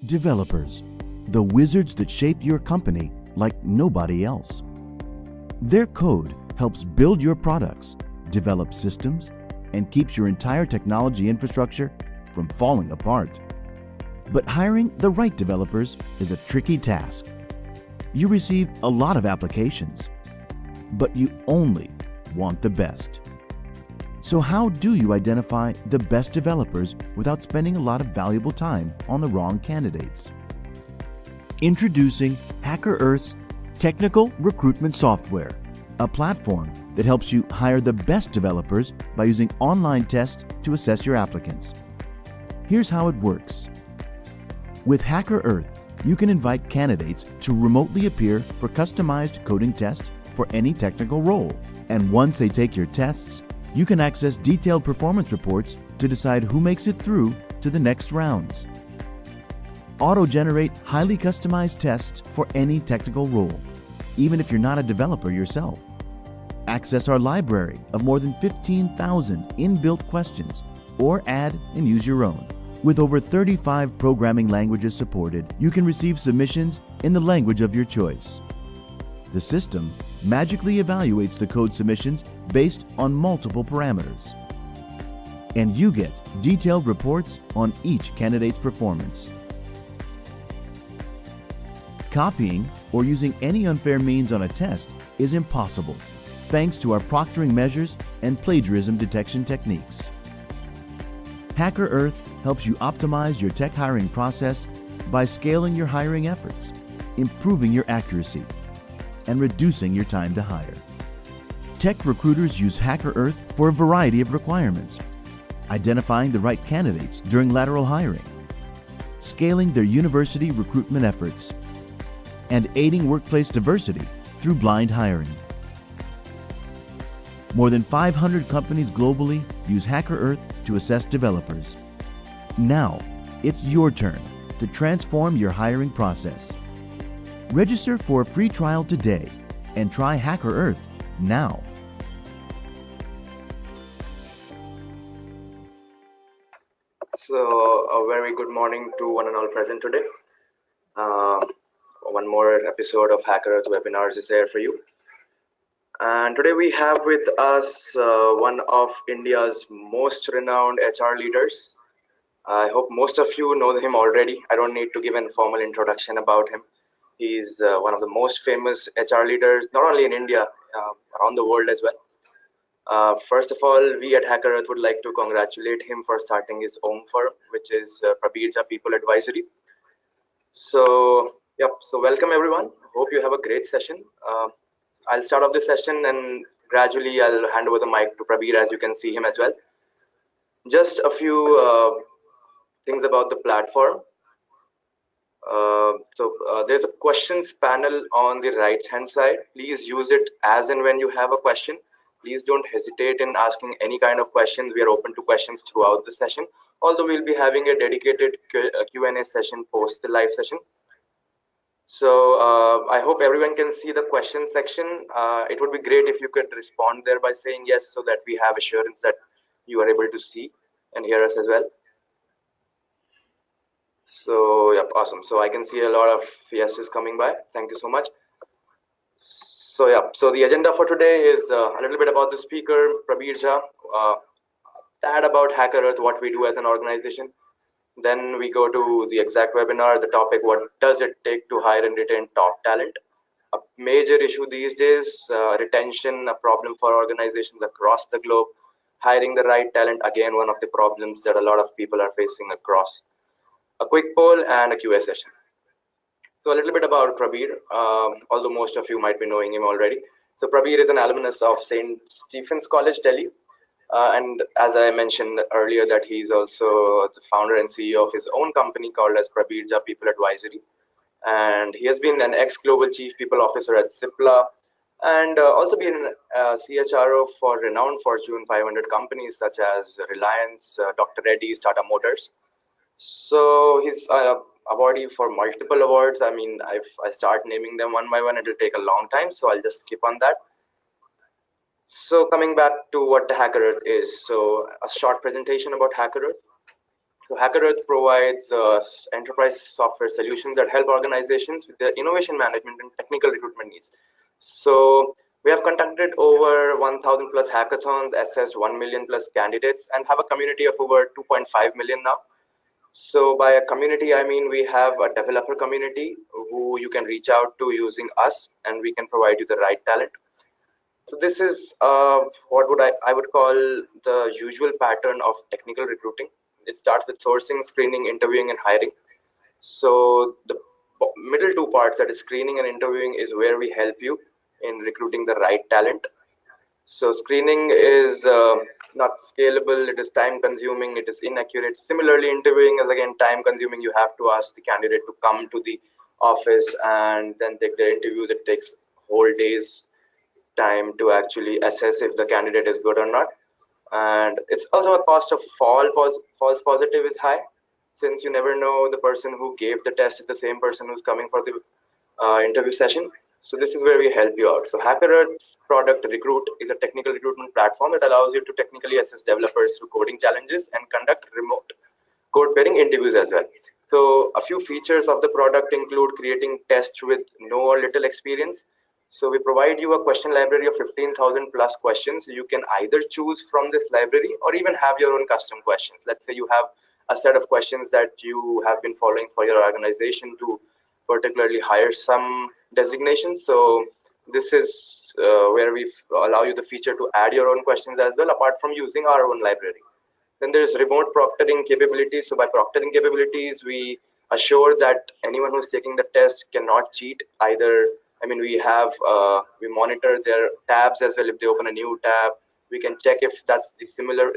Developers, the wizards that shape your company like nobody else. Their code helps build your products, develop systems, and keeps your entire technology infrastructure from falling apart. But hiring the right developers is a tricky task. You receive a lot of applications, but you only want the best. So how do you identify the best developers without spending a lot of valuable time on the wrong candidates? Introducing HackerEarth's technical recruitment software, a platform that helps you hire the best developers by using online tests to assess your applicants. Here's how it works. With HackerEarth, you can invite candidates to remotely appear for customized coding tests for any technical role. And once they take your tests, you can access detailed performance reports to decide who makes it through to the next rounds. Auto-generate highly customized tests for any technical role, even if you're not a developer yourself. Access our library of more than 15,000 inbuilt questions, or add and use your own. With over 35 programming languages supported, you can receive submissions in the language of your choice. The system magically evaluates the code submissions based on multiple parameters. And you get detailed reports on each candidate's performance. Copying or using any unfair means on a test is impossible, thanks to our proctoring measures and plagiarism detection techniques. HackerEarth helps you optimize your tech hiring process by scaling your hiring efforts, improving your accuracy, and reducing your time to hire. Tech recruiters use HackerEarth for a variety of requirements, identifying the right candidates during lateral hiring, scaling their university recruitment efforts, and aiding workplace diversity through blind hiring. More than 500 companies globally use HackerEarth to assess developers. Now, it's your turn to transform your hiring process. Register for a free trial today and try HackerEarth now. So, a very good morning to one and all present today. One more episode of HackerEarth webinars is here for you. And today we have with us one of India's most renowned HR leaders. I hope most of you know him already. I don't need to give a formal introduction about him. He's one of the most famous HR leaders, not only in India, around the world as well. First of all, we at HackerEarth would like to congratulate him for starting his own firm, which is Prabir Jha People Advisory. So, so welcome everyone. Hope you have a great session. I'll start off this session and gradually I'll hand over the mic to Prabir, as you can see him as well. Just a few things about the platform. There's a questions panel on the right hand side. Please use it as and when you have a question. Please don't hesitate in asking any kind of questions. We are open to questions throughout the session, although we'll be having a dedicated Q&A session post the live session. So I hope everyone can see the question section. It would be great if you could respond there by saying yes, so that we have assurance that you are able to see and hear us as well. So awesome. So I can see a lot of yeses coming by. Thank you so much. So so the agenda for today is a little bit about the speaker, Prabir Jha, tad about HackerEarth, what we do as an organization. Then we go to the exact webinar, the topic, what does it take to hire and retain top talent? A major issue these days, retention, a problem for organizations across the globe. Hiring the right talent, again, one of the problems that a lot of people are facing across. A quick poll and a QA session. So a little bit about Prabir, although most of you might be knowing him already. So Prabir is an alumnus of St. Stephen's College, Delhi. And as I mentioned earlier, that he's also the founder and CEO of his own company called as Prabir Jha People Advisory. And he has been an ex-global chief people officer at Cipla, and also been a CHRO for renowned Fortune 500 companies such as Reliance, Dr. Reddy's, Tata Motors. So he's awardee for multiple awards. I mean, if I start naming them one by one, it will take a long time, so I'll just skip on that. So coming back to what HackerEarth is, so a short presentation about HackerEarth. So HackerEarth provides enterprise software solutions that help organizations with their innovation management and technical recruitment needs. So we have conducted over 1,000 plus hackathons, assessed 1 million plus candidates, and have a community of over 2.5 million now. So by a community, I mean we have a developer community who you can reach out to using us, and we can provide you the right talent. So this is what I would call the usual pattern of technical recruiting. It starts with sourcing, screening, interviewing, and hiring. So the middle two parts, that is screening and interviewing, is where we help you in recruiting the right talent. So screening is not scalable, it is time consuming, it is inaccurate. Similarly, interviewing is again time consuming. You have to ask the candidate to come to the office and then take their interviews. It takes whole days time to actually assess if the candidate is good or not. And it's also a cost of false positive is high, since you never know the person who gave the test is the same person who's coming for the interview session. So this is where we help you out. So HackerEarth's product Recruit is a technical recruitment platform that allows you to technically assess developers through coding challenges and conduct remote code pairing interviews as well. So a few features of the product include creating tests with no or little experience. So we provide you a question library of 15,000 plus questions. You can either choose from this library or even have your own custom questions. Let's say you have a set of questions that you have been following for your organization to particularly hire some designations. So this is where we allow you the feature to add your own questions as well, apart from using our own library. Then there's remote proctoring capabilities. So by proctoring capabilities, we assure that anyone who's taking the test cannot cheat either. I mean, we monitor their tabs as well. If they open a new tab, we can check if that's the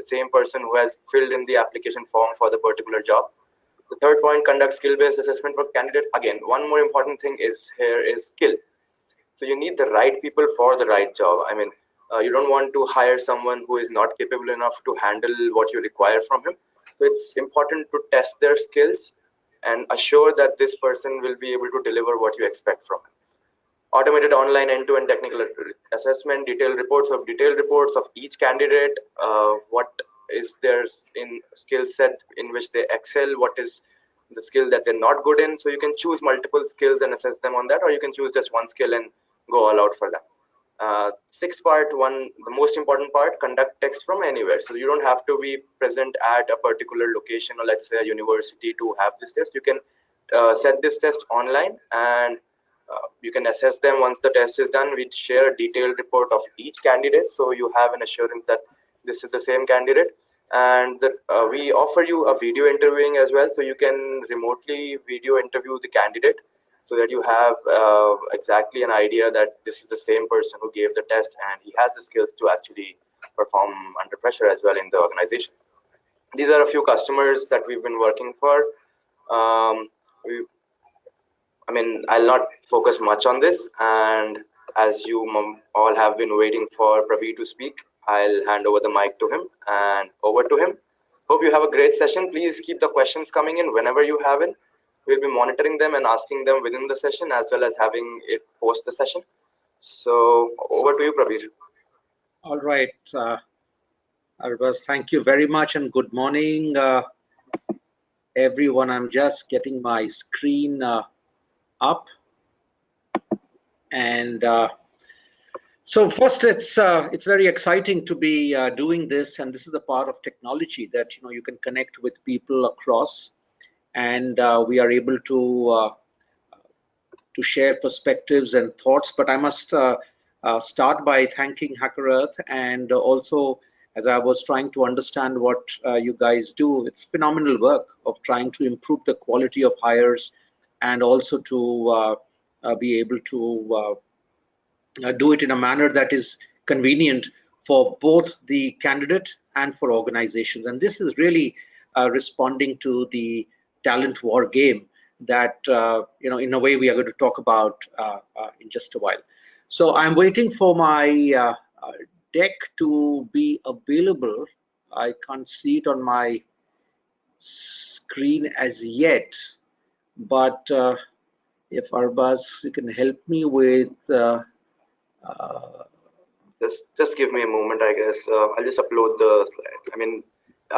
same person who has filled in the application form for the particular job. The third point, conduct skill-based assessment for candidates. Again, one more important thing is skill. So you need the right people for the right job. I mean, you don't want to hire someone who is not capable enough to handle what you require from him. So it's important to test their skills and assure that this person will be able to deliver what you expect from him. Automated online end-to-end technical assessment, detailed reports of each candidate, what is their in skill set in which they excel, what is the skill that they're not good in. So you can choose multiple skills and assess them on that, or you can choose just one skill and go all out for that. Sixth part, the most important part, conduct tests from anywhere. So you don't have to be present at a particular location, or let's say a university, to have this test. You can set this test online, and you can assess them. Once the test is done, we share a detailed report of each candidate, so you have an assurance that this is the same candidate. And we offer you a video interviewing as well, so you can remotely video interview the candidate, so that you have exactly an idea that this is the same person who gave the test and he has the skills to actually perform under pressure as well in the organization. These are a few customers that we've been working for. I mean, I'll not focus much on this, and as you all have been waiting for Prabir to speak, I'll hand over the mic to him and over to him. Hope you have a great session. Please keep the questions coming in whenever you have it. We'll be monitoring them and asking them within the session, as well as having it post the session. So over to you, Prabir. All right. Arbaz, thank you very much, and good morning, everyone. I'm just getting my screen up. And so first, it's very exciting to be doing this, and this is the part of technology that you can connect with people across, and we are able to share perspectives and thoughts. But I must start by thanking HackerEarth, and also, as I was trying to understand what you guys do, it's phenomenal work of trying to improve the quality of hires, and also to be able to do it in a manner that is convenient for both the candidate and for organizations. And this is really responding to the talent war game that in a way we are going to talk about in just a while. So I'm waiting for my deck to be available. I can't see it on my screen as yet, but if Arbaz, you can help me with just give me a moment, I guess. I'll just upload the slide. I mean,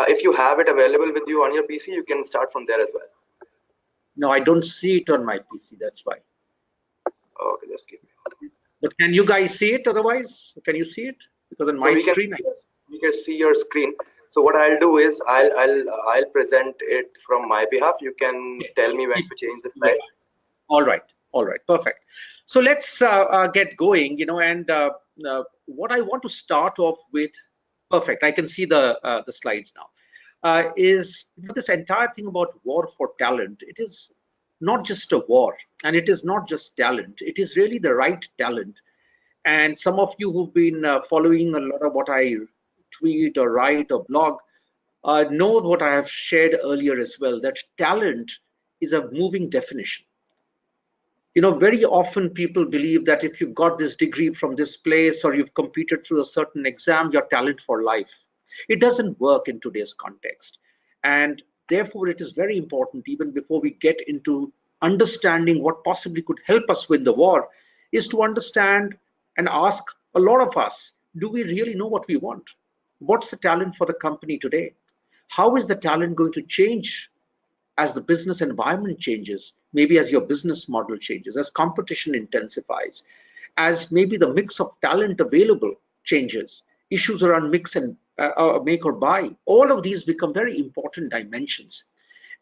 if you have it available with you on your PC, you can start from there as well. No, I don't see it on my PC. That's why. Okay, just give me. But can you guys see it? Otherwise, can you see it? Because on So my screen, we can see your screen. So what I'll do is I'll present it from my behalf. You can tell me when to change the slide. All right, perfect. So let's get going. And what I want to start off with, perfect. I can see the slides now. Is this entire thing about war for talent? It is not just a war, and it is not just talent. It is really the right talent. And some of you who've been following a lot of what I tweet or write or blog know what I have shared earlier as well, that talent is a moving definition. Very often people believe that if you've got this degree from this place or you've competed through a certain exam, you're talent for life. It doesn't work in today's context. And therefore, it is very important, even before we get into understanding what possibly could help us win the war, is to understand and ask a lot of us, do we really know what we want? What's the talent for the company today? How is the talent going to change as the business environment changes, maybe as your business model changes, as competition intensifies, as maybe the mix of talent available changes, issues around mix and make or buy, all of these become very important dimensions.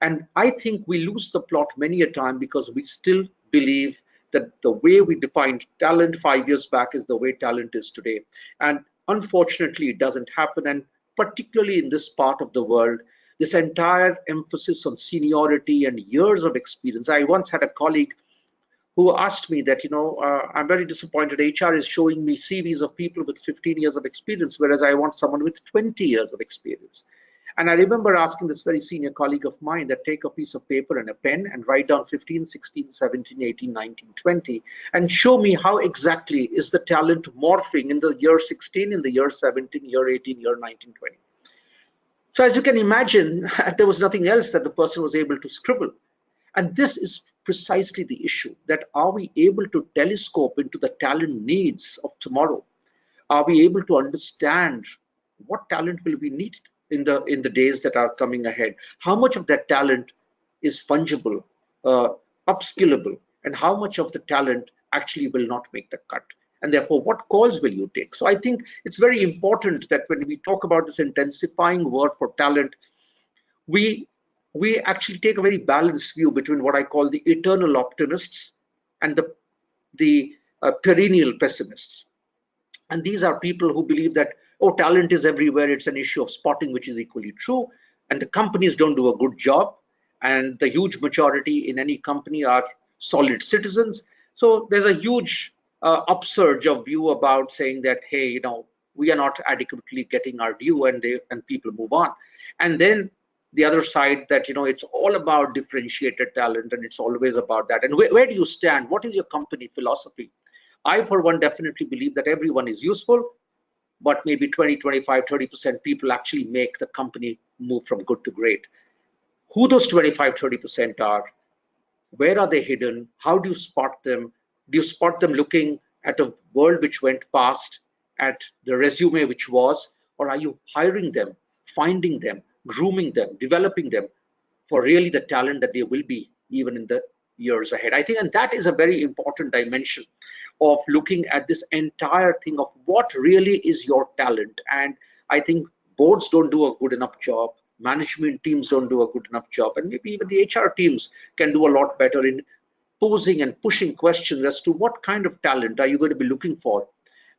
And I think we lose the plot many a time because we still believe that the way we defined talent 5 years back is the way talent is today. And unfortunately, it doesn't happen. And particularly in this part of the world, this entire emphasis on seniority and years of experience. I once had a colleague who asked me that, I'm very disappointed. HR is showing me CVs of people with 15 years of experience, whereas I want someone with 20 years of experience. And I remember asking this very senior colleague of mine that take a piece of paper and a pen and write down 15, 16, 17, 18, 19, 20, and show me how exactly is the talent morphing in the year 16, in the year 17, year 18, year 19, 20. So as you can imagine, there was nothing else that the person was able to scribble. And this is precisely the issue, that are we able to telescope into the talent needs of tomorrow? Are we able to understand what talent will we need in the days that are coming ahead? How much of that talent is fungible, upskillable, and how much of the talent actually will not make the cut? And therefore, what calls will you take? So I think it's very important that when we talk about this intensifying war for talent, we actually take a very balanced view between what I call the eternal optimists and the perennial pessimists. And these are people who believe that, oh, talent is everywhere. It's an issue of spotting, which is equally true. And the companies don't do a good job. And the huge majority in any company are solid citizens. So there's a huge upsurge of view about saying that, hey, we are not adequately getting our due, and people move on. And then the other side that, it's all about differentiated talent, and it's always about that. And where do you stand? What is your company philosophy? I, for one, definitely believe that everyone is useful, but maybe 20, 25, 30% people actually make the company move from good to great. Who those 25, 30% are, where are they hidden? How do you spot them? Do you spot them looking at a world which went past, at the resume which was, or are you hiring them, finding them, grooming them, developing them for really the talent that they will be even in the years ahead? I think, and that is a very important dimension of looking at this entire thing of what really is your talent. And I think boards don't do a good enough job, management teams don't do a good enough job, and maybe even the HR teams can do a lot better in posing and pushing questions as to what kind of talent are you going to be looking for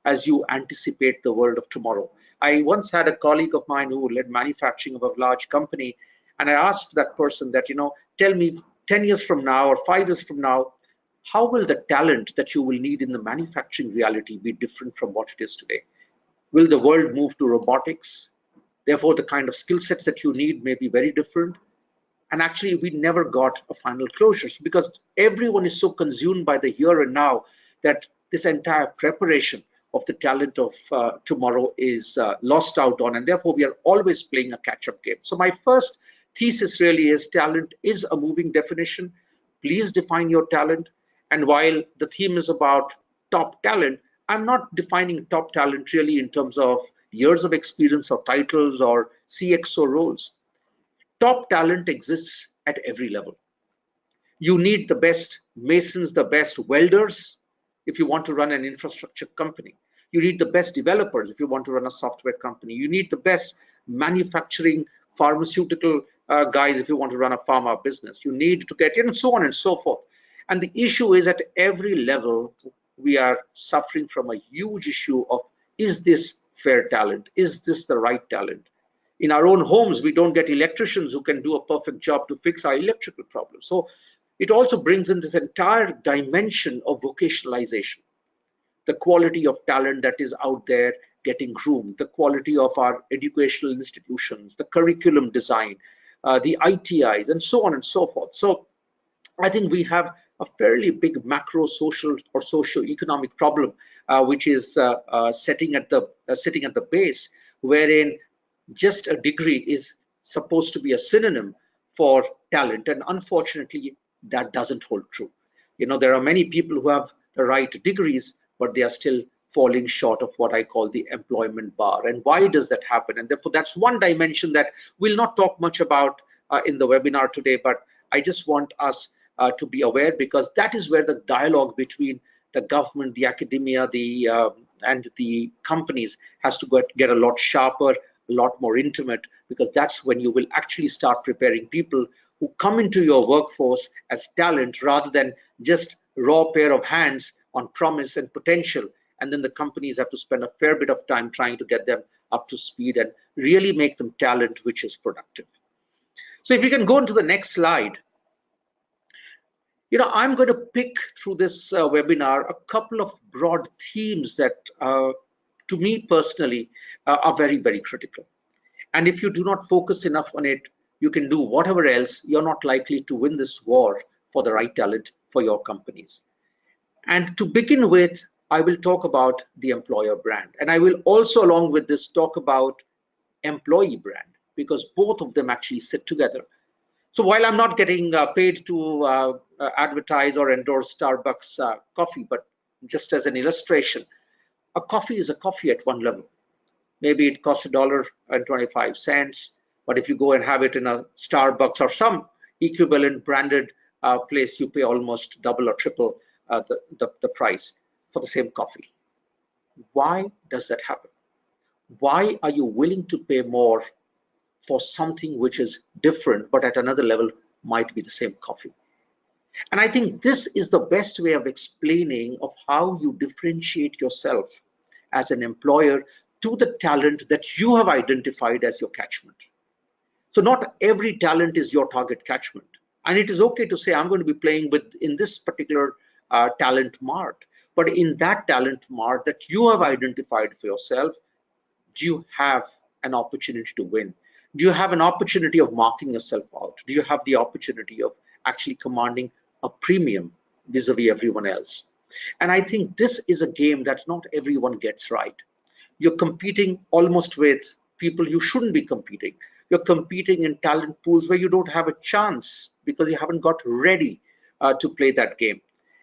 as you anticipate the world of tomorrow. I once had a colleague of mine who led manufacturing of a large company, and I asked that person that, tell me 10 years from now or 5 years from now, how will the talent that you will need in the manufacturing reality be different from what it is today? Will the world move to robotics? Therefore, the kind of skill sets that you need may be very different. And actually, we never got a final closure because everyone is so consumed by the here and now that this entire preparation of the talent of tomorrow is lost out on. And therefore, we are always playing a catch-up game. So my first thesis really is talent is a moving definition. Please define your talent. And while the theme is about top talent, I'm not defining top talent really in terms of, years of experience or titles or CXO roles. Top talent exists at every level. You need the best masons, the best welders if you want to run an infrastructure company. You need the best developers if you want to run a software company. You need the best manufacturing pharmaceutical guys if you want to run a pharma business. You need to get, so on and so forth. And the issue is at every level, we are suffering from a huge issue of, is this fair talent? Is this the right talent? In our own homes, we don't get electricians who can do a perfect job to fix our electrical problems. So it also brings in this entire dimension of vocationalization. The quality of talent that is out there getting groomed, the quality of our educational institutions, the curriculum design, the ITIs, and so on and so forth. So I think we have a fairly big macro social or socio-economic problem, which is sitting at the base, wherein just a degree is supposed to be a synonym for talent, and unfortunately that doesn't hold true. There are many people who have the right degrees, but they are still falling short of what I call the employment bar. And why does that happen? And therefore that's one dimension that we'll not talk much about in the webinar today, but I just want us to be aware, because that is where the dialogue between the government, the academia, and the companies has to get a lot sharper, a lot more intimate, because that's when you will actually start preparing people who come into your workforce as talent rather than just raw pair of hands on promise and potential. And then the companies have to spend a fair bit of time trying to get them up to speed and really make them talent which is productive. So if we can go into the next slide. I'm going to pick through this webinar a couple of broad themes that to me personally are very, very critical. And if you do not focus enough on it, you can do whatever else, you're not likely to win this war for the right talent for your companies. And to begin with, I will talk about the employer brand. And I will also, along with this, talk about employee brand, because both of them actually sit together. So while I'm not getting paid to advertise or endorse Starbucks coffee, but just as an illustration, a coffee is a coffee at one level. Maybe it costs $1.25, but if you go and have it in a Starbucks or some equivalent branded place, you pay almost double or triple the price for the same coffee. Why does that happen? Why are you willing to pay more for something which is different, but at another level might be the same coffee? And I think this is the best way of explaining of how you differentiate yourself as an employer to the talent that you have identified as your catchment. So not every talent is your target catchment. And it is okay to say, I'm going to be playing in this particular talent mart. But in that talent mart that you have identified for yourself, do you have an opportunity to win? Do you have an opportunity of marking yourself out? Do you have the opportunity of actually commanding a premium vis-a-vis everyone else? And I think this is a game that not everyone gets right. You're competing almost with people you shouldn't be competing. You're competing in talent pools where you don't have a chance because you haven't got ready to play that game.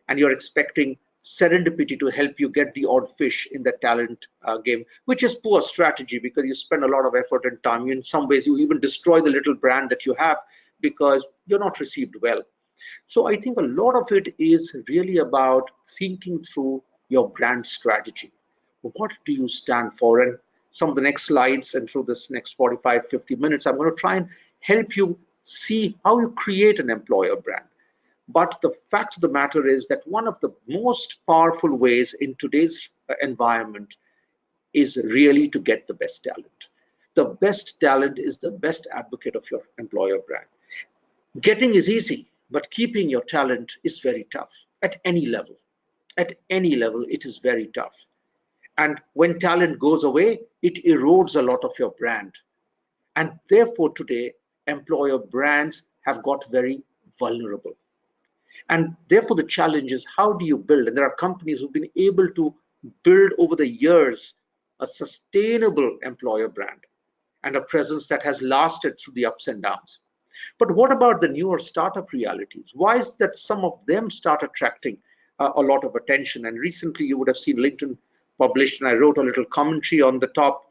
And you're expecting serendipity to help you get the odd fish in the talent game, which is poor strategy, because you spend a lot of effort and time. In some ways, you even destroy the little brand that you have because you're not received well. So I think a lot of it is really about thinking through your brand strategy. What do you stand for? And some of the next slides and through this next 45-50 minutes, I'm going to try and help you see how you create an employer brand. But the fact of the matter is that one of the most powerful ways in today's environment is really to get the best talent. The best talent is the best advocate of your employer brand. Getting is easy, but keeping your talent is very tough at any level. At any level, it is very tough. And when talent goes away, it erodes a lot of your brand. And therefore today, employer brands have got very vulnerable. And therefore the challenge is, how do you build? And there are companies who've been able to build over the years a sustainable employer brand and a presence that has lasted through the ups and downs. But what about the newer startup realities? Why is that some of them start attracting a lot of attention? And recently you would have seen LinkedIn published, and I wrote a little commentary on the top,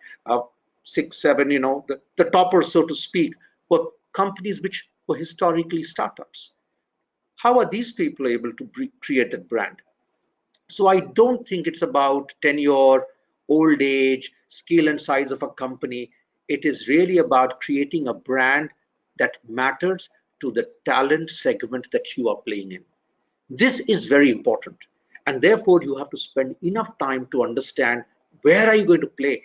6, 7, the toppers, so to speak, were companies which were historically startups. How are these people able to create that brand? So I don't think it's about tenure, old age, scale and size of a company. It is really about creating a brand that matters to the talent segment that you are playing in. This is very important. And therefore, you have to spend enough time to understand, where are you going to play?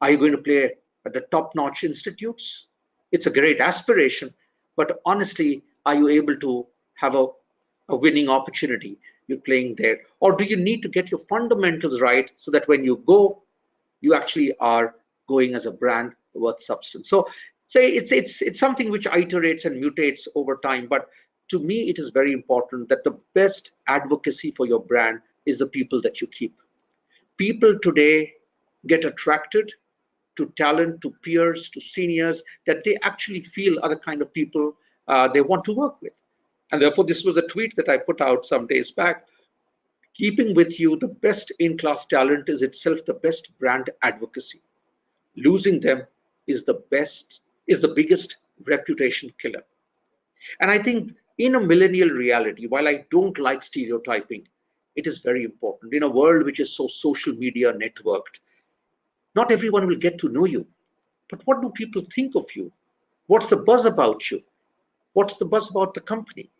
Are you going to play at the top-notch institutes? It's a great aspiration, but honestly, are you able to have a winning opportunity? You're playing there, or do you need to get your fundamentals right so that when you go, you actually are going as a brand worth substance? So, say it's something which iterates and mutates over time, but to me, it is very important that the best advocacy for your brand is the people that you keep. People today get attracted to talent, to peers, to seniors that they actually feel are the kind of people they want to work with. And therefore, this was a tweet that I put out some days back. Keeping with you the best in-class talent is itself the best brand advocacy. Losing them is the biggest reputation killer. And I think in a millennial reality, while I don't like stereotyping, it is very important. In a world which is so social media networked, not everyone will get to know you. But what do people think of you? What's the buzz about you? What's the buzz about the company?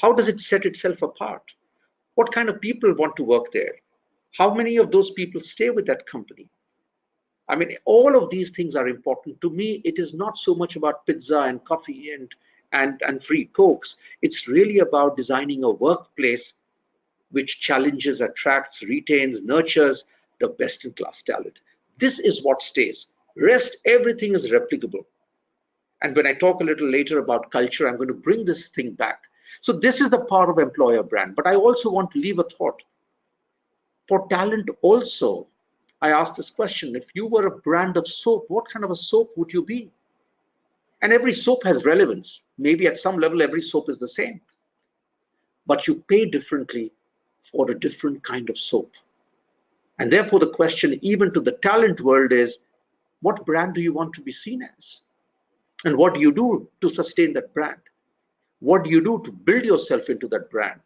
How does it set itself apart? What kind of people want to work there? How many of those people stay with that company? I mean, all of these things are important. To me, it is not so much about pizza and coffee and free cokes. It's really about designing a workplace which challenges, attracts, retains, nurtures the best in class talent. This is what stays. Rest, everything is replicable. And when I talk a little later about culture, I'm going to bring this thing back. So this is the power of employer brand. But I also want to leave a thought. For talent also, I asked this question: if you were a brand of soap, what kind of a soap would you be? And every soap has relevance. Maybe at some level, every soap is the same. But you pay differently for a different kind of soap. And therefore, the question, even to the talent world, is what brand do you want to be seen as? And what do you do to sustain that brand? What do you do to build yourself into that brand?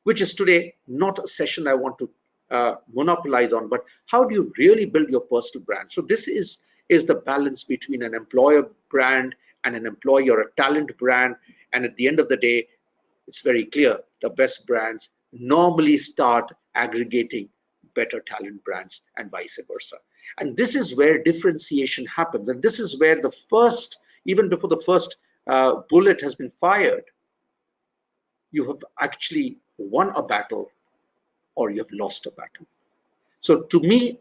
Which is today not a session I want to monopolize on, but how do you really build your personal brand? So this is the balance between an employer brand and an employee or a talent brand. And at the end of the day, it's very clear, the best brands normally start aggregating better talent brands and vice versa. And this is where differentiation happens. And this is where the first, even before the first bullet has been fired, you have actually won a battle or you have lost a battle. So to me,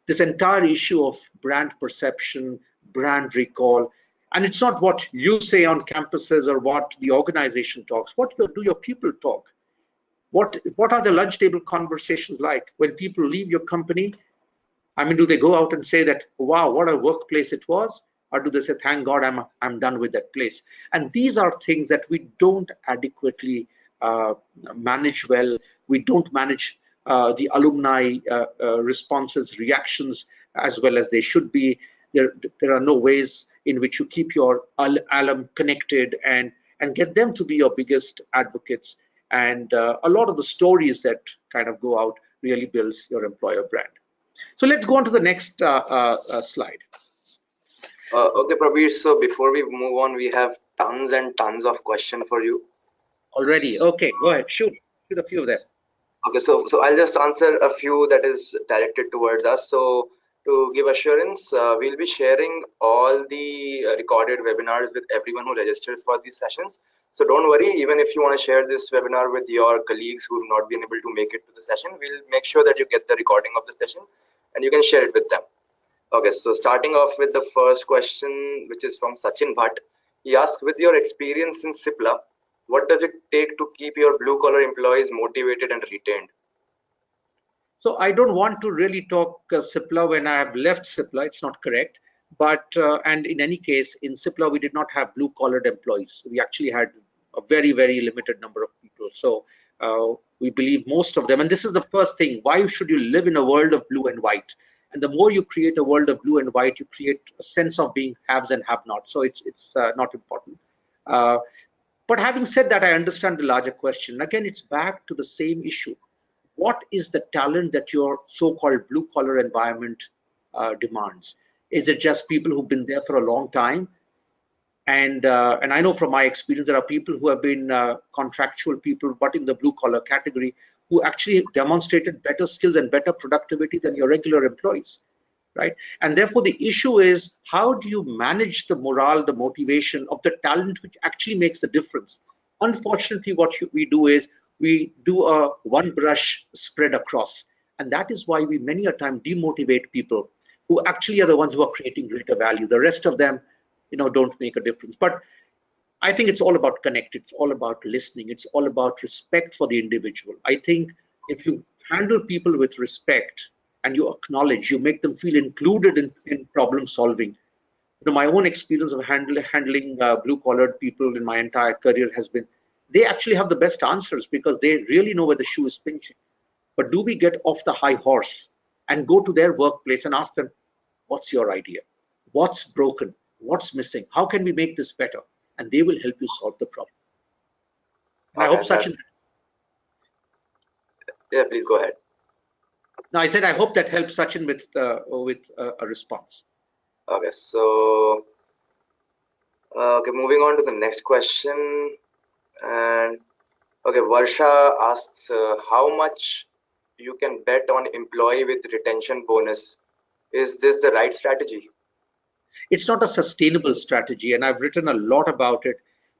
this entire issue of brand perception, brand recall, and it's not what you say on campuses or what the organization talks. What do your people talk? What are the lunch table conversations like when people leave your company? I mean, do they go out and say that, wow, what a workplace it was? Or do they say, thank God I'm done with that place? And these are things that we don't adequately manage well. We don't manage the alumni responses, reactions as well as they should be. There are no ways in which you keep your alum connected and get them to be your biggest advocates. And a lot of the stories that kind of go out really builds your employer brand. So let's go on to the next slide. Okay, Prabir, so before we move on, we have tons and tons of questions for you. Already? Okay, go ahead, shoot a few of them. Okay, so I'll just answer a few that is directed towards us. So to give assurance, we'll be sharing all the recorded webinars with everyone who registers for these sessions. So don't worry, even if you want to share this webinar with your colleagues who have not been able to make it to the session, we'll make sure that you get the recording of the session and you can share it with them. Okay, so starting off with the first question, which is from Sachin Bhatt. He asked, with your experience in Cipla, what does it take to keep your blue collar employees motivated and retained? So I don't want to really talk Cipla when I have left Cipla. It's not correct. But and in any case, in Cipla, we did not have blue collared employees. We actually had a very, very limited number of people. So we believe most of them. And this is the first thing. Why should you live in a world of blue and white? And the more you create a world of blue and white, you create a sense of being haves and have not. So it's not important. But having said that, I understand the larger question. Again, it's back to the same issue. What is the talent that your so-called blue-collar environment demands? Is it just people who've been there for a long time? And I know from my experience, there are people who have been contractual people, but in the blue-collar category, who actually demonstrated better skills and better productivity than your regular employees, right? And therefore, the issue is, how do you manage the morale, the motivation of the talent which actually makes the difference? Unfortunately, what we do is we do a one brush spread across. And that is why we many a time demotivate people who actually are the ones who are creating greater value. The rest of them, don't make a difference. But I think it's all about connect. It's all about listening. It's all about respect for the individual. I think if you handle people with respect and you acknowledge, you make them feel included in problem solving. My own experience of handling blue-collared people in my entire career has been, they actually have the best answers because they really know where the shoe is pinching. But do we get off the high horse and go to their workplace and ask them, what's your idea? What's broken? What's missing? How can we make this better? And they will help you solve the problem. And I hope Sachin. Yeah, please go ahead. No, I said I hope that helps Sachin with a response. Okay, so moving on to the next question. And okay, Varsha asks how much you can bet on employee with retention bonus. Is this the right strategy? It's not a sustainable strategy, and I've written a lot about it.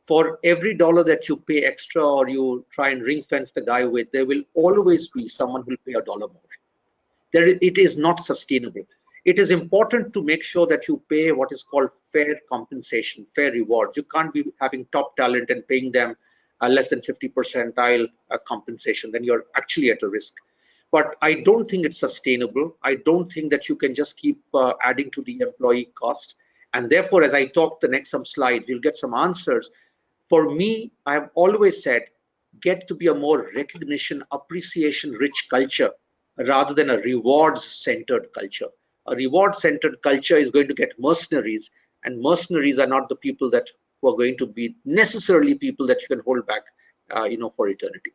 For every dollar that you pay extra or you try and ring fence the guy with, there will always be someone who will pay a dollar more. It is not sustainable. It is important to make sure that you pay what is called fair compensation, fair rewards. You can't be having top talent and paying them less than 50 percentile compensation. Then you're actually at a risk. But I don't think it's sustainable. I don't think that you can just keep adding to the employee cost. And therefore, as I talk the next some slides, you'll get some answers. For me, I have always said, get to be a more recognition, appreciation rich culture rather than a rewards centered culture. A reward centered culture is going to get mercenaries, and mercenaries are not the people that who are going to be necessarily people that you can hold back for eternity.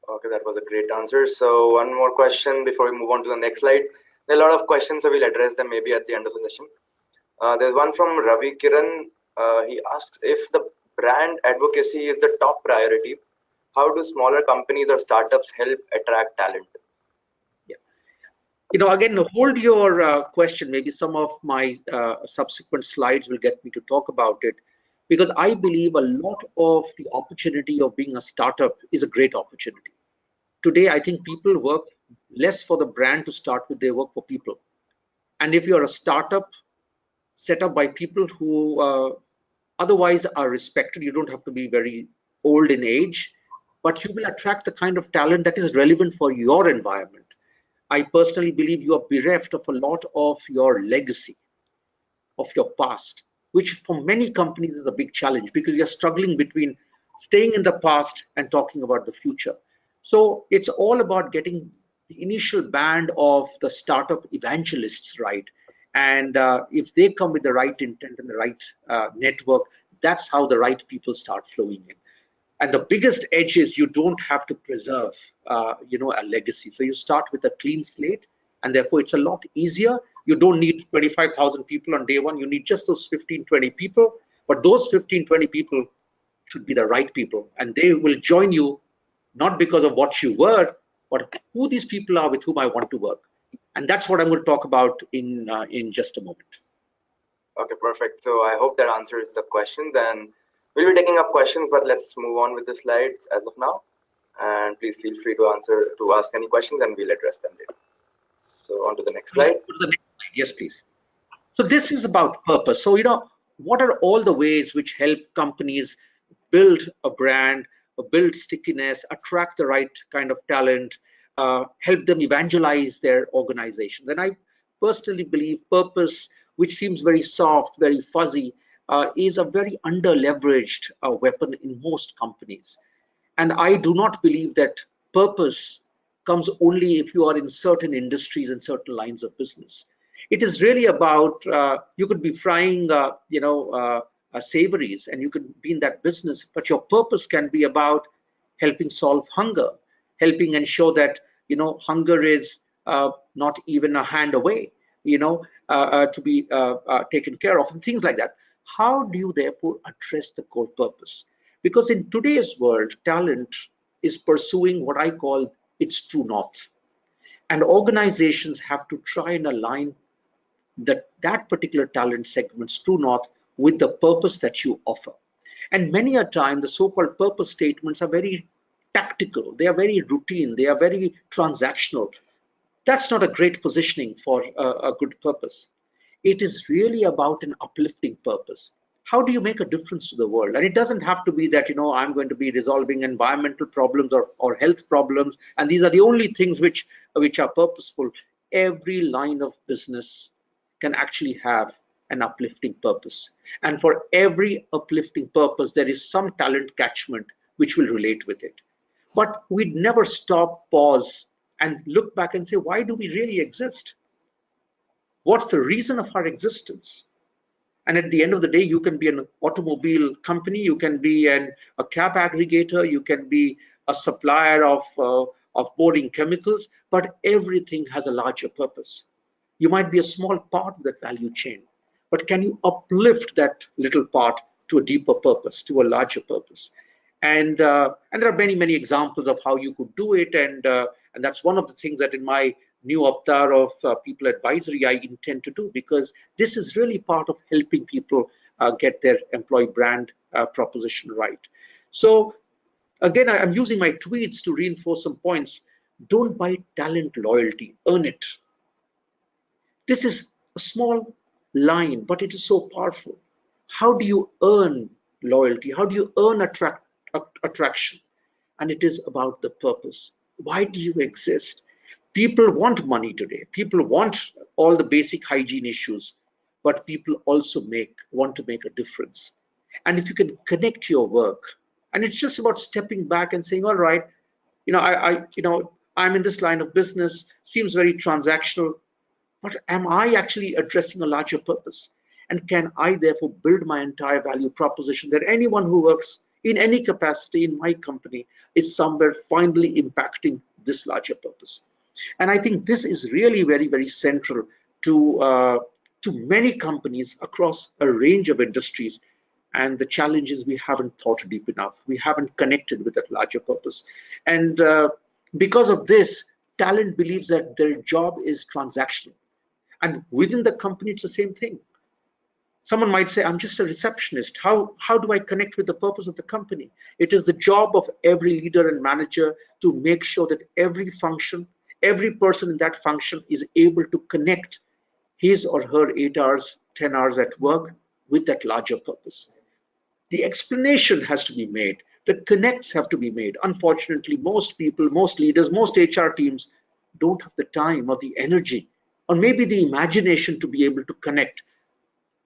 Okay, that was a great answer. So one more question before we move on to the next slide. There are a lot of questions, so we'll address them maybe at the end of the session. There's one from Ravi Kiran. He asks, if the brand advocacy is the top priority, how do smaller companies or startups help attract talent? Yeah. Again, hold your question. Maybe some of my subsequent slides will get me to talk about it, because I believe a lot of the opportunity of being a startup is a great opportunity. Today, I think people work less for the brand to start with, they work for people. And if you're a startup set up by people who otherwise are respected, you don't have to be very old in age, but you will attract the kind of talent that is relevant for your environment. I personally believe you are bereft of a lot of your legacy, of your past, which for many companies is a big challenge because you're struggling between staying in the past and talking about the future. So it's all about getting the initial band of the startup evangelists right. And if they come with the right intent and the right network, that's how the right people start flowing in. And the biggest edge is you don't have to preserve, a legacy. So you start with a clean slate, and therefore it's a lot easier. You don't need 25,000 people on day one. You need just those 15, 20 people. But those 15, 20 people should be the right people, and they will join you not because of what you were, but who these people are with whom I want to work. And that's what I'm going to talk about in just a moment. Okay, perfect. So I hope that answers the questions, and we'll be taking up questions, but let's move on with the slides as of now. And please feel free to ask any questions, and we'll address them later. So on to the next slide. Go to the next slide. Yes, please. So this is about purpose. So, what are all the ways which help companies build a brand, build stickiness, attract the right kind of talent, help them evangelize their organizations? And I personally believe purpose, which seems very soft, very fuzzy, is a very under-leveraged weapon in most companies. And I do not believe that purpose comes only if you are in certain industries and certain lines of business. It is really about, you could be frying, savories, and you could be in that business, but your purpose can be about helping solve hunger, helping ensure that, hunger is not even a hand away, to be taken care of, and things like that. How do you therefore address the core purpose? Because in today's world, talent is pursuing what I call its true north. And organizations have to try and align that particular talent segment's true north with the purpose that you offer. And many a time, the so-called purpose statements are very tactical, they are very routine, they are very transactional. That's not a great positioning for a good purpose. It is really about an uplifting purpose. How do you make a difference to the world? And it doesn't have to be that, I'm going to be resolving environmental problems or health problems, and these are the only things which are purposeful. Every line of business can actually have an uplifting purpose. And for every uplifting purpose, there is some talent catchment which will relate with it. But we'd never stop, pause, and look back and say, why do we really exist? What's the reason of our existence? And at the end of the day, you can be an automobile company, you can be a cab aggregator, you can be a supplier of boarding chemicals, but everything has a larger purpose. You might be a small part of that value chain, but can you uplift that little part to a deeper purpose, to a larger purpose? And there are many, many examples of how you could do it, and that's one of the things that in my new avatar of people advisory I intend to do, because this is really part of helping people get their employee brand proposition right. So again, I'm using my tweets to reinforce some points. Don't buy talent loyalty, earn it. This is a small line, but it is so powerful. How do you earn loyalty? How do you earn attraction? And it is about the purpose. Why do you exist? People want money today. People want all the basic hygiene issues, but people also want to make a difference. And if you can connect your work, and it's just about stepping back and saying, all right, I'm in this line of business, seems very transactional, but am I actually addressing a larger purpose? And can I therefore build my entire value proposition that anyone who works in any capacity in my company is somewhere finally impacting this larger purpose? And I think this is really very, very central to many companies across a range of industries. And the challenge is we haven't thought deep enough. We haven't connected with that larger purpose. And because of this, talent believes that their job is transactional. And within the company, it's the same thing. Someone might say, I'm just a receptionist. How do I connect with the purpose of the company? It is the job of every leader and manager to make sure that every function, every person in that function is able to connect his or her 8 hours, 10 hours at work with that larger purpose. The explanation has to be made. The connects have to be made. Unfortunately, most people, most leaders, most HR teams don't have the time or the energy or maybe the imagination to be able to connect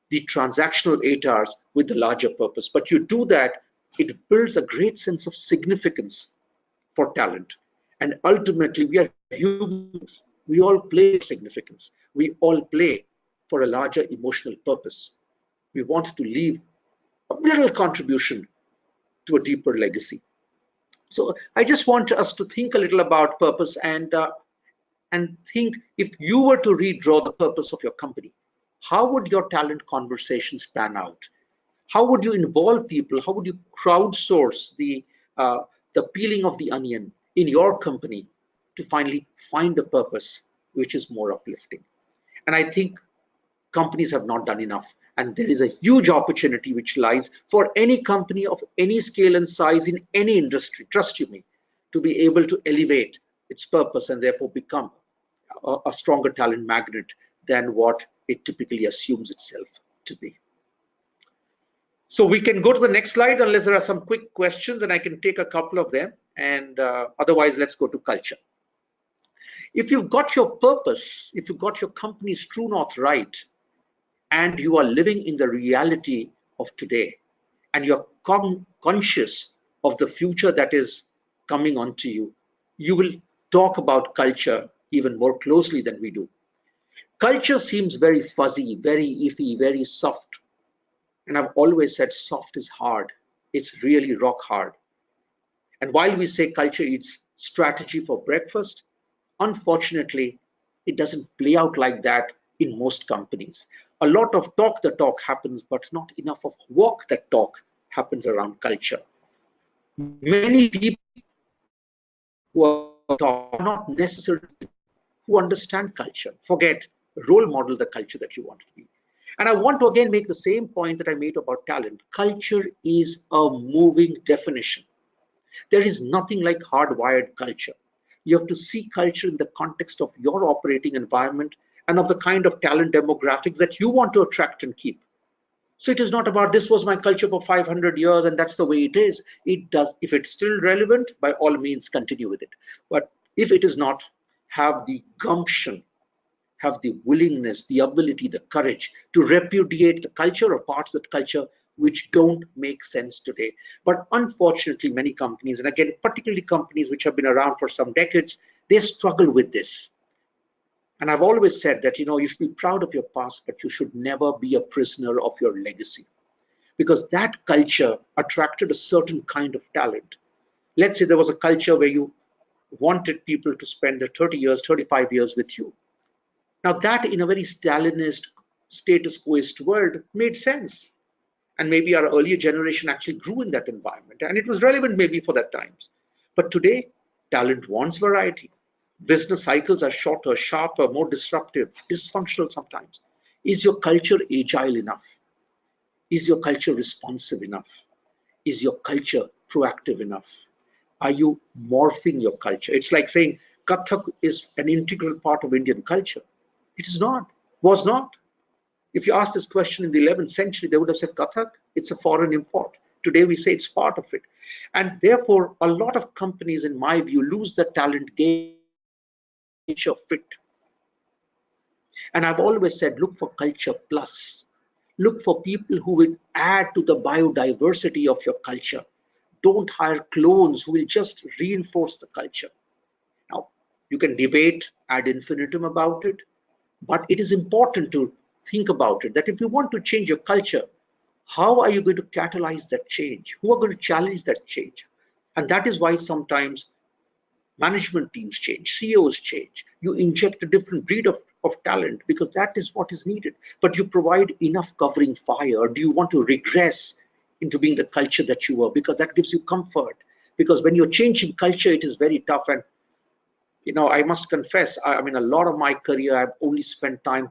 the transactional 8 hours with the larger purpose. But you do that, it builds a great sense of significance for talent. And ultimately, we are humans. We all play significance. We all play for a larger emotional purpose. We want to leave a little contribution to a deeper legacy. So I just want us to think a little about purpose and think, if you were to redraw the purpose of your company, how would your talent conversations pan out? How would you involve people? How would you crowdsource the peeling of the onion in your company to finally find the purpose which is more uplifting? And I think companies have not done enough. And there is a huge opportunity which lies for any company of any scale and size in any industry, trust you me, to be able to elevate its purpose and therefore become a stronger talent magnet than what it typically assumes itself to be. So we can go to the next slide unless there are some quick questions, and I can take a couple of them, and otherwise let's go to culture. If you've got your purpose, if you've got your company's true north right, and you are living in the reality of today, and you're conscious of the future that is coming onto you, you will talk about culture even more closely than we do. Culture seems very fuzzy, very iffy, very soft. And I've always said soft is hard. It's really rock hard. And while we say culture eats strategy for breakfast, unfortunately, it doesn't play out like that in most companies. A lot of talk the talk happens, but not enough of walk the talk happens around culture. Many people who are talk are not necessarily who understand culture. Forget role model the culture that you want to be. And I want to again make the same point that I made about talent. Culture is a moving definition. There is nothing like hardwired culture. You have to see culture in the context of your operating environment and of the kind of talent demographics that you want to attract and keep. So it is not about this was my culture for 500 years and that's the way it is. It does, if it's still relevant, by all means continue with it. But if it is not, have the gumption, have the willingness, the ability, the courage to repudiate the culture or parts of that culture which don't make sense today. But unfortunately, many companies, and again, particularly companies which have been around for some decades, they struggle with this. And I've always said that, you should be proud of your past, but you should never be a prisoner of your legacy. Because that culture attracted a certain kind of talent. Let's say there was a culture where you wanted people to spend 30 years, 35 years with you. Now that in a very Stalinist, status quoist world made sense. And maybe our earlier generation actually grew in that environment. And it was relevant maybe for that times. But today, talent wants variety. Business cycles are shorter, sharper, more disruptive, dysfunctional sometimes. Is your culture agile enough? Is your culture responsive enough? Is your culture proactive enough? Are you morphing your culture? It's like saying Kathak is an integral part of Indian culture. It is not, was not. If you ask this question in the 11th century, they would have said Kathak, it's a foreign import. Today we say it's part of it. And therefore, a lot of companies, in my view, lose the talent game of fit. And I've always said, look for culture plus. Look for people who will add to the biodiversity of your culture. Don't hire clones who will just reinforce the culture. Now, you can debate ad infinitum about it, but it is important to think about it, that if you want to change your culture, how are you going to catalyze that change? Who are going to challenge that change? And that is why sometimes management teams change, CEOs change. You inject a different breed of talent because that is what is needed. But you provide enough covering fire, or do you want to regress into being the culture that you were? Because that gives you comfort. Because when you're changing culture, it is very tough. And I must confess, I mean, a lot of my career, I've only spent time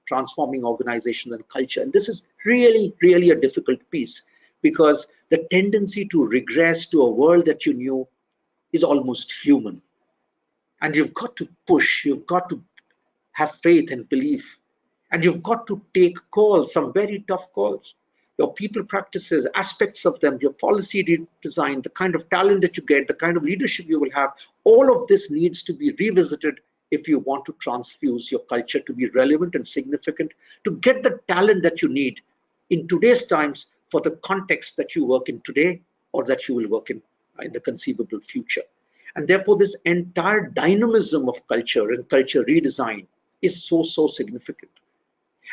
transforming organizations and culture. And this is really, really a difficult piece because the tendency to regress to a world that you knew is almost human. And you've got to push, you've got to have faith and belief, and you've got to take calls, some very tough calls. Your people practices, aspects of them, your policy design, the kind of talent that you get, the kind of leadership you will have, all of this needs to be revisited if you want to transfuse your culture to be relevant and significant, to get the talent that you need in today's times for the context that you work in today or that you will work in the conceivable future. And therefore, this entire dynamism of culture and culture redesign is so significant.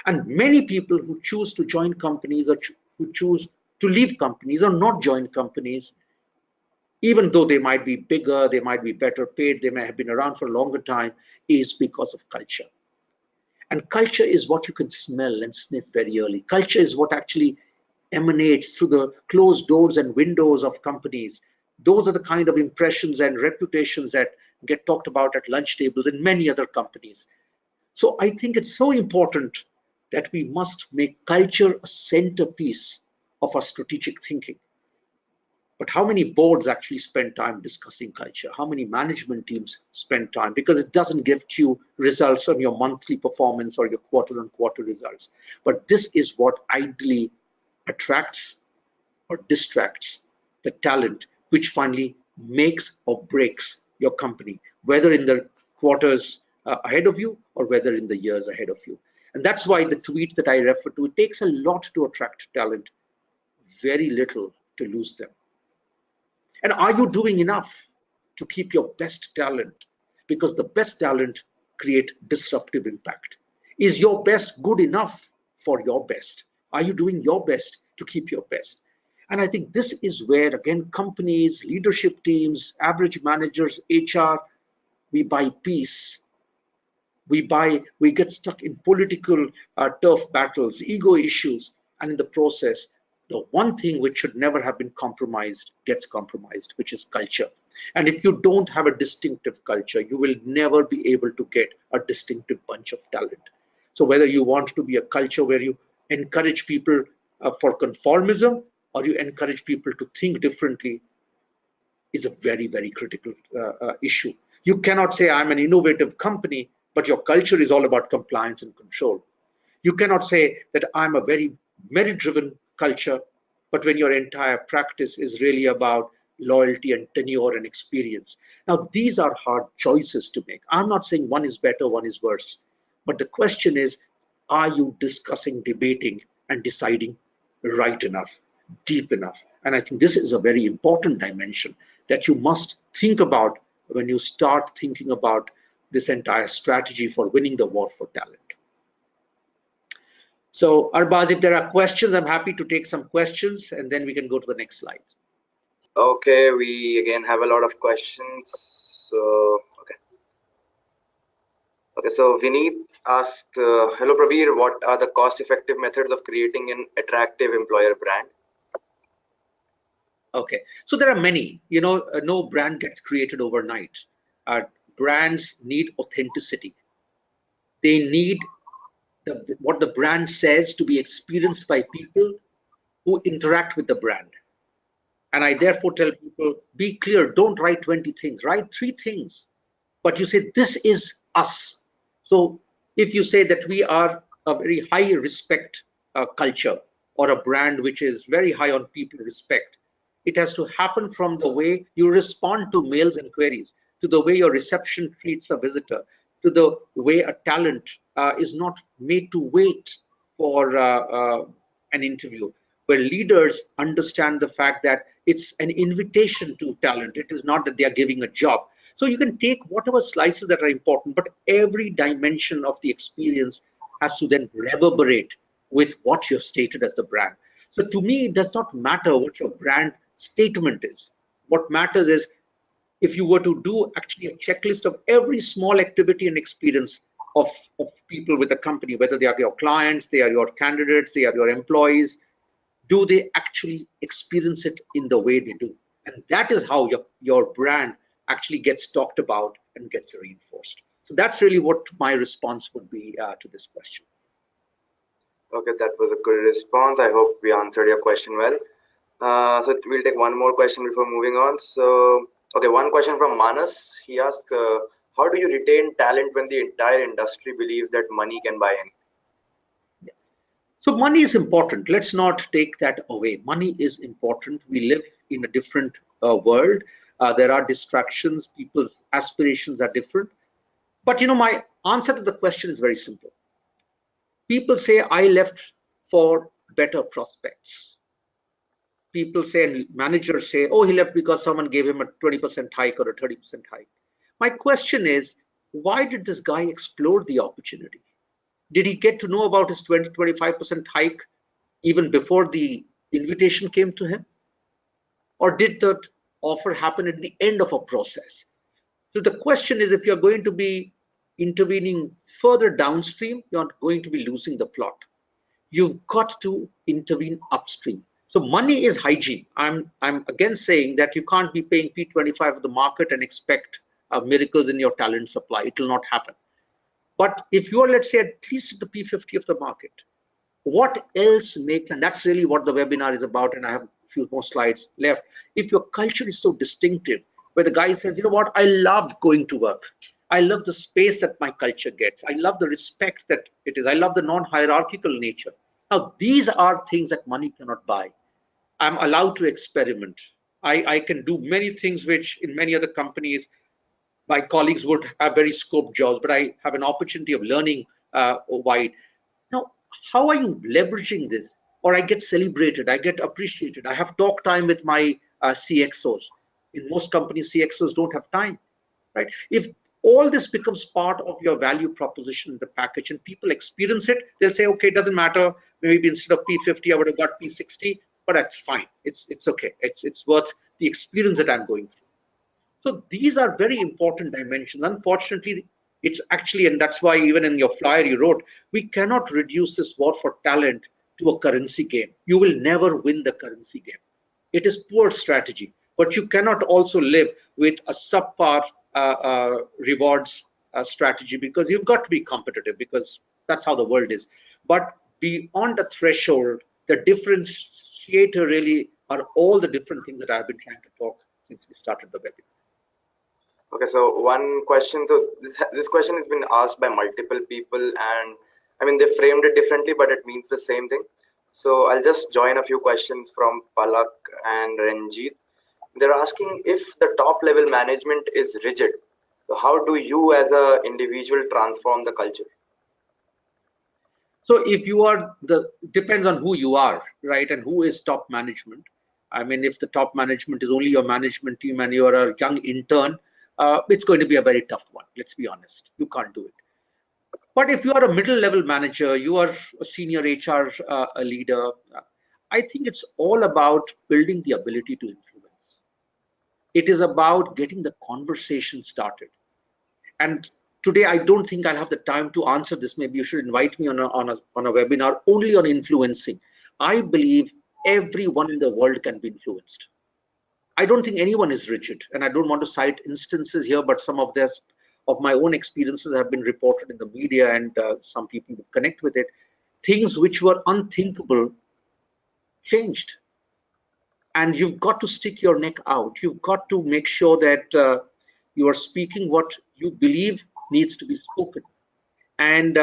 And many people who choose to join companies or who choose to leave companies or not join companies, even though they might be bigger, they might be better paid, they may have been around for a longer time, is because of culture. And culture is what you can smell and sniff very early. Culture is what actually emanates through the closed doors and windows of companies. Those are the kind of impressions and reputations that get talked about at lunch tables in many other companies. So I think it's so important that we must make culture a centerpiece of our strategic thinking. But how many boards actually spend time discussing culture? How many management teams spend time? Because it doesn't give you results on your monthly performance or your quarter-on-quarter results. But this is what ideally attracts or distracts the talent, which finally makes or breaks your company, whether in the quarters ahead of you or whether in the years ahead of you. And that's why the tweet that I refer to, it takes a lot to attract talent, very little to lose them. And are you doing enough to keep your best talent? because the best talent create disruptive impact. Is your best good enough for your best? Are you doing your best to keep your best? And I think this is where, again, companies, leadership teams, average managers, HR, we buy peace. We get stuck in political turf battles, ego issues, and in the process, the one thing which should never have been compromised gets compromised, which is culture. And if you don't have a distinctive culture, you will never be able to get a distinctive bunch of talent. So whether you want to be a culture where you encourage people for conformism, or you encourage people to think differently, is a very, very critical issue. You cannot say I'm an innovative company, but your culture is all about compliance and control. You cannot say that I'm a very merit-driven culture, but when your entire practice is really about loyalty and tenure and experience. Now, these are hard choices to make. I'm not saying one is better, one is worse. But the question is, are you discussing, debating, and deciding right enough, deep enough? And I think this is a very important dimension that you must think about when you start thinking about this entire strategy for winning the war for talent. So, Arbaz, if there are questions, I'm happy to take some questions, and then we can go to the next slides. Okay, we again have a lot of questions. So, okay, so Vineet asked, hello Prabir, what are the cost-effective methods of creating an attractive employer brand? Okay, so there are many. No brand gets created overnight. Brands need authenticity. They need what the brand says to be experienced by people who interact with the brand. And I therefore tell people, be clear, don't write 20 things, write 3 things. But you say, this is us. So if you say that we are a very high respect culture, or a brand which is very high on people respect, it has to happen from the way you respond to mails and queries, to the way your reception treats a visitor, to the way a talent is not made to wait for an interview, where leaders understand the fact that it's an invitation to talent. It is not that they are giving a job. So you can take whatever slices that are important, but every dimension of the experience has to then reverberate with what you've stated as the brand. So to me, it does not matter what your brand statement is. What matters is if you were to do actually a checklist of every small activity and experience of people with the company, whether they are your clients, they are your candidates, they are your employees, do they actually experience it in the way they do? And that is how your brand actually gets talked about and gets reinforced. So that's really what my response would be to this question. Okay, that was a good response. I hope we answered your question well. So we'll take one more question before moving on. So, okay, one question from Manas. He asked, how do you retain talent when the entire industry believes that money can buy anything? So money is important. Let's not take that away. Money is important. We live in a different world. There are distractions. People's aspirations are different. But my answer to the question is very simple. People say I left for better prospects. People say, and managers say, oh, he left because someone gave him a 20% hike or a 30% hike. My question is, why did this guy explore the opportunity? Did he get to know about his 20-25% hike even before the invitation came to him? Or did that offer happen at the end of a process? So the question is, if you're going to be intervening further downstream, you're going to be losing the plot. You've got to intervene upstream. So money is hygiene. I'm again saying that you can't be paying P25 of the market and expect miracles in your talent supply. It will not happen. But if you are, let's say, at least at the P50 of the market, what else makes, and that's really what the webinar is about, and I have a few more slides left. If your culture is so distinctive, where the guy says, you know what, I love going to work. I love the space that my culture gets. I love the respect that it is. I love the non-hierarchical nature. Now, these are things that money cannot buy. I'm allowed to experiment. I can do many things which in many other companies, my colleagues would have very scoped jobs, but I have an opportunity of learning wide. Now, how are you leveraging this? Or I get celebrated, I get appreciated. I have talk time with my CXOs. In most companies, CXOs don't have time, right? If All this becomes part of your value proposition in the package, and people experience it. They'll say, okay, it doesn't matter. Maybe instead of P50, I would have got P60, but that's fine. It's okay. It's worth the experience that I'm going through. So these are very important dimensions. Unfortunately, it's actually, and that's why even in your flyer you wrote, we cannot reduce this war for talent to a currency game. You will never win the currency game. It is poor strategy, but you cannot also live with a subpar rewards strategy, because you've got to be competitive, because that's how the world is. But beyond the threshold, the differentiator really are all the different things that I've been trying to talk since we started the webinar. Okay, so one question. So this question has been asked by multiple people, and I mean they framed it differently, but it means the same thing. So I'll just join a few questions from Palak and Ranjit. They're asking if the top level management is rigid. So how do you as an individual transform the culture? So if you are depends on who you are, right? And who is top management. I mean, if the top management is only your management team and you're a young intern, it's going to be a very tough one. Let's be honest. You can't do it. But if you are a middle level manager, you are a senior HR leader, I think it's all about building the ability to influence. It is about getting the conversation started. And today, I don't think I'll have the time to answer this. Maybe you should invite me on a webinar only on influencing. I believe everyone in the world can be influenced. I don't think anyone is rigid, and I don't want to cite instances here, but some of this of my own experiences have been reported in the media, and some people connect with it. Things which were unthinkable changed, and you've got to stick your neck out. You've got to make sure that you are speaking what you believe needs to be spoken. And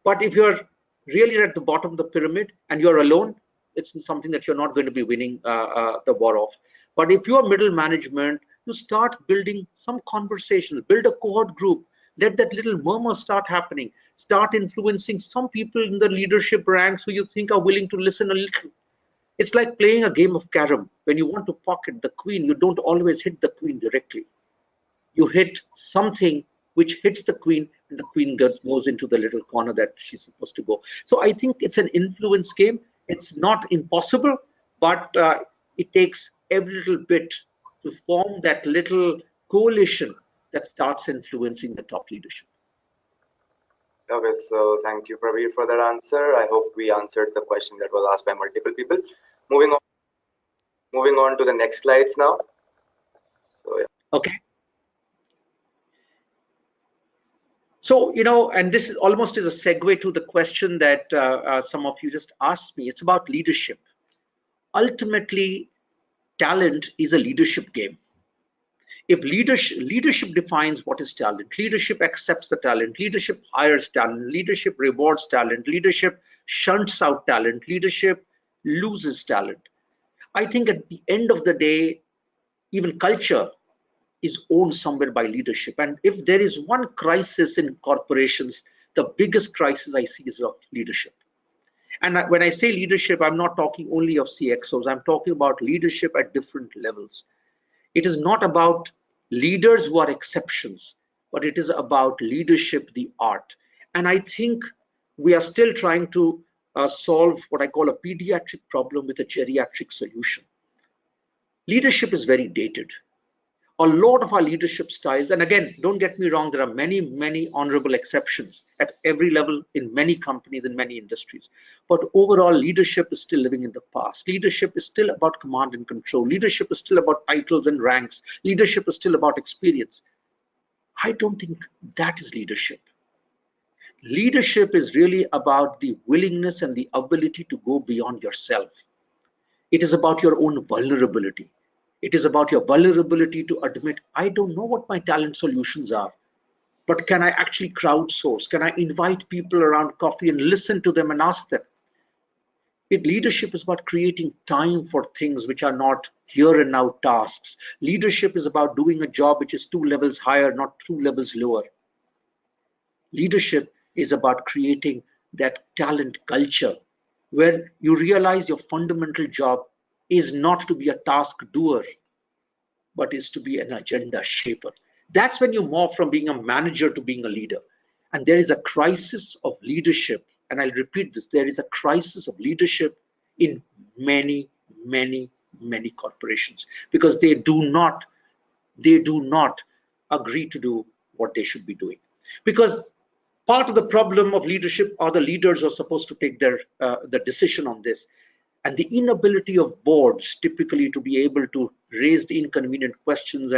but if you're really at the bottom of the pyramid and you're alone, it's something that you're not going to be winning the war of. But if you're middle management, you start building some conversations, build a cohort group, let that little murmur start happening, start influencing some people in the leadership ranks who you think are willing to listen a little. It's like playing a game of carom. When you want to pocket the queen, you don't always hit the queen directly. You hit something which hits the queen, and the queen goes into the little corner that she's supposed to go. So I think it's an influence game. It's not impossible, but it takes every little bit to form that little coalition that starts influencing the top leadership. Okay, so thank you, Prabir, for that answer. I hope we answered the question that was asked by multiple people. Moving on to the next slides now. So yeah. Okay. So, and this is almost is a segue to the question that some of you just asked me. It's about leadership. Ultimately, talent is a leadership game. If leadership defines what is talent, leadership accepts the talent, leadership hires talent, leadership rewards talent, leadership shunts out talent, leadership loses talent. I think at the end of the day, even culture is owned somewhere by leadership. And if there is one crisis in corporations, the biggest crisis I see is of leadership. And when I say leadership, I'm not talking only of CXOs. I'm talking about leadership at different levels. It is not about leaders who are exceptions, but it is about leadership, the art. And I think we are still trying to solve what I call a pediatric problem with a geriatric solution. Leadership is very dated. A lot of our leadership styles, and again, don't get me wrong, there are many honorable exceptions at every level in many companies, in many industries. But overall, leadership is still living in the past. Leadership is still about command and control. Leadership is still about titles and ranks. Leadership is still about experience. I don't think that is leadership. Leadership is really about the willingness and the ability to go beyond yourself. It is about your own vulnerability. It is about your vulnerability to admit, I don't know what my talent solutions are, but can I actually crowdsource? Can I invite people around coffee and listen to them and ask them? Leadership is about creating time for things which are not here and now tasks. Leadership is about doing a job which is 2 levels higher, not 2 levels lower. Leadership is about creating that talent culture where you realize your fundamental job is not to be a task doer, but is to be an agenda shaper. That's when you morph from being a manager to being a leader. And there is a crisis of leadership. And I'll repeat this, there is a crisis of leadership in many, many, many corporations because they do not agree to do what they should be doing. Because part of the problem of leadership are the leaders who are supposed to take the decision on this. And the inability of boards typically to be able to raise the inconvenient questions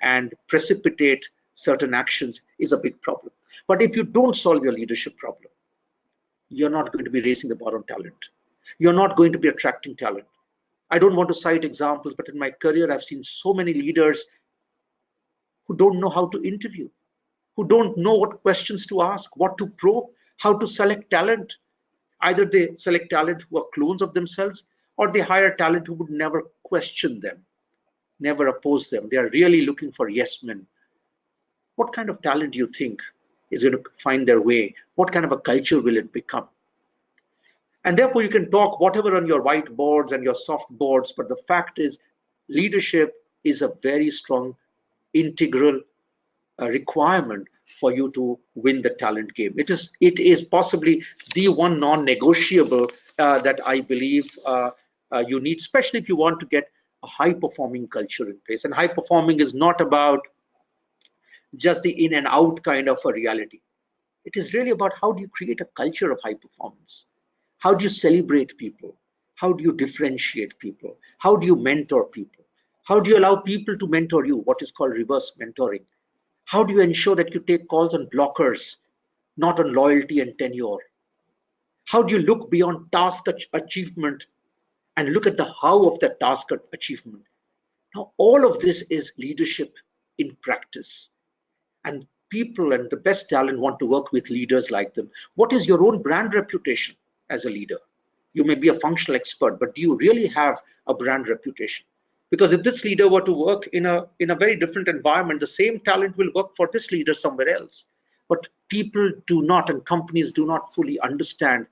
and precipitate certain actions is a big problem. But if you don't solve your leadership problem, you're not going to be raising the bar on talent. You're not going to be attracting talent. I don't want to cite examples, but in my career, I've seen so many leaders who don't know how to interview, who don't know what questions to ask, what to probe, how to select talent. Either they select talent who are clones of themselves, or they hire talent who would never question them, never oppose them. They are really looking for yes men. What kind of talent do you think is going to find their way? What kind of a culture will it become? And therefore, you can talk whatever on your whiteboards and your soft boards, but the fact is, leadership is a very strong, integral requirement for you to win the talent game. It is possibly the one non-negotiable that I believe you need, especially if you want to get a high-performing culture in place. And high performing is not about just the in and out kind of a reality. It is really about how do you create a culture of high performance? How do you celebrate people? How do you differentiate people? How do you mentor people? How do you allow people to mentor you? What is called reverse mentoring. How do you ensure that you take calls on blockers, not on loyalty and tenure? How do you look beyond task achievement and look at the how of that task achievement? Now, all of this is leadership in practice. And people and the best talent want to work with leaders like them. What is your own brand reputation as a leader? You may be a functional expert, but do you really have a brand reputation? Because if this leader were to work in a very different environment, the same talent will work for this leader somewhere else. But people do not, and companies do not fully understand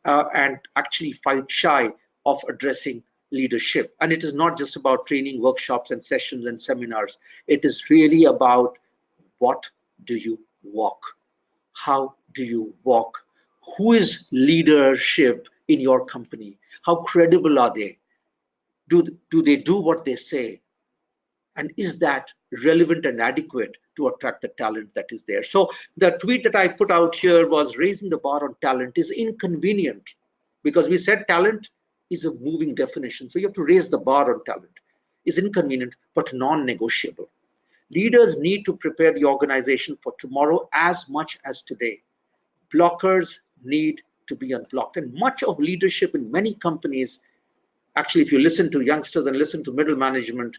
and actually fight shy of addressing leadership. And it is not just about training workshops and sessions and seminars. It is really about what do you walk? How do you walk? Who is leadership in your company? How credible are they? Do they do what they say? And is that relevant and adequate to attract the talent that is there? So the tweet that I put out here was raising the bar on talent is inconvenient because we said talent is a moving definition. So you have to raise the bar on talent. Is inconvenient but non-negotiable. Leaders need to prepare the organization for tomorrow as much as today. Blockers need to be unblocked. And much of leadership in many companies, actually, if you listen to youngsters and listen to middle management,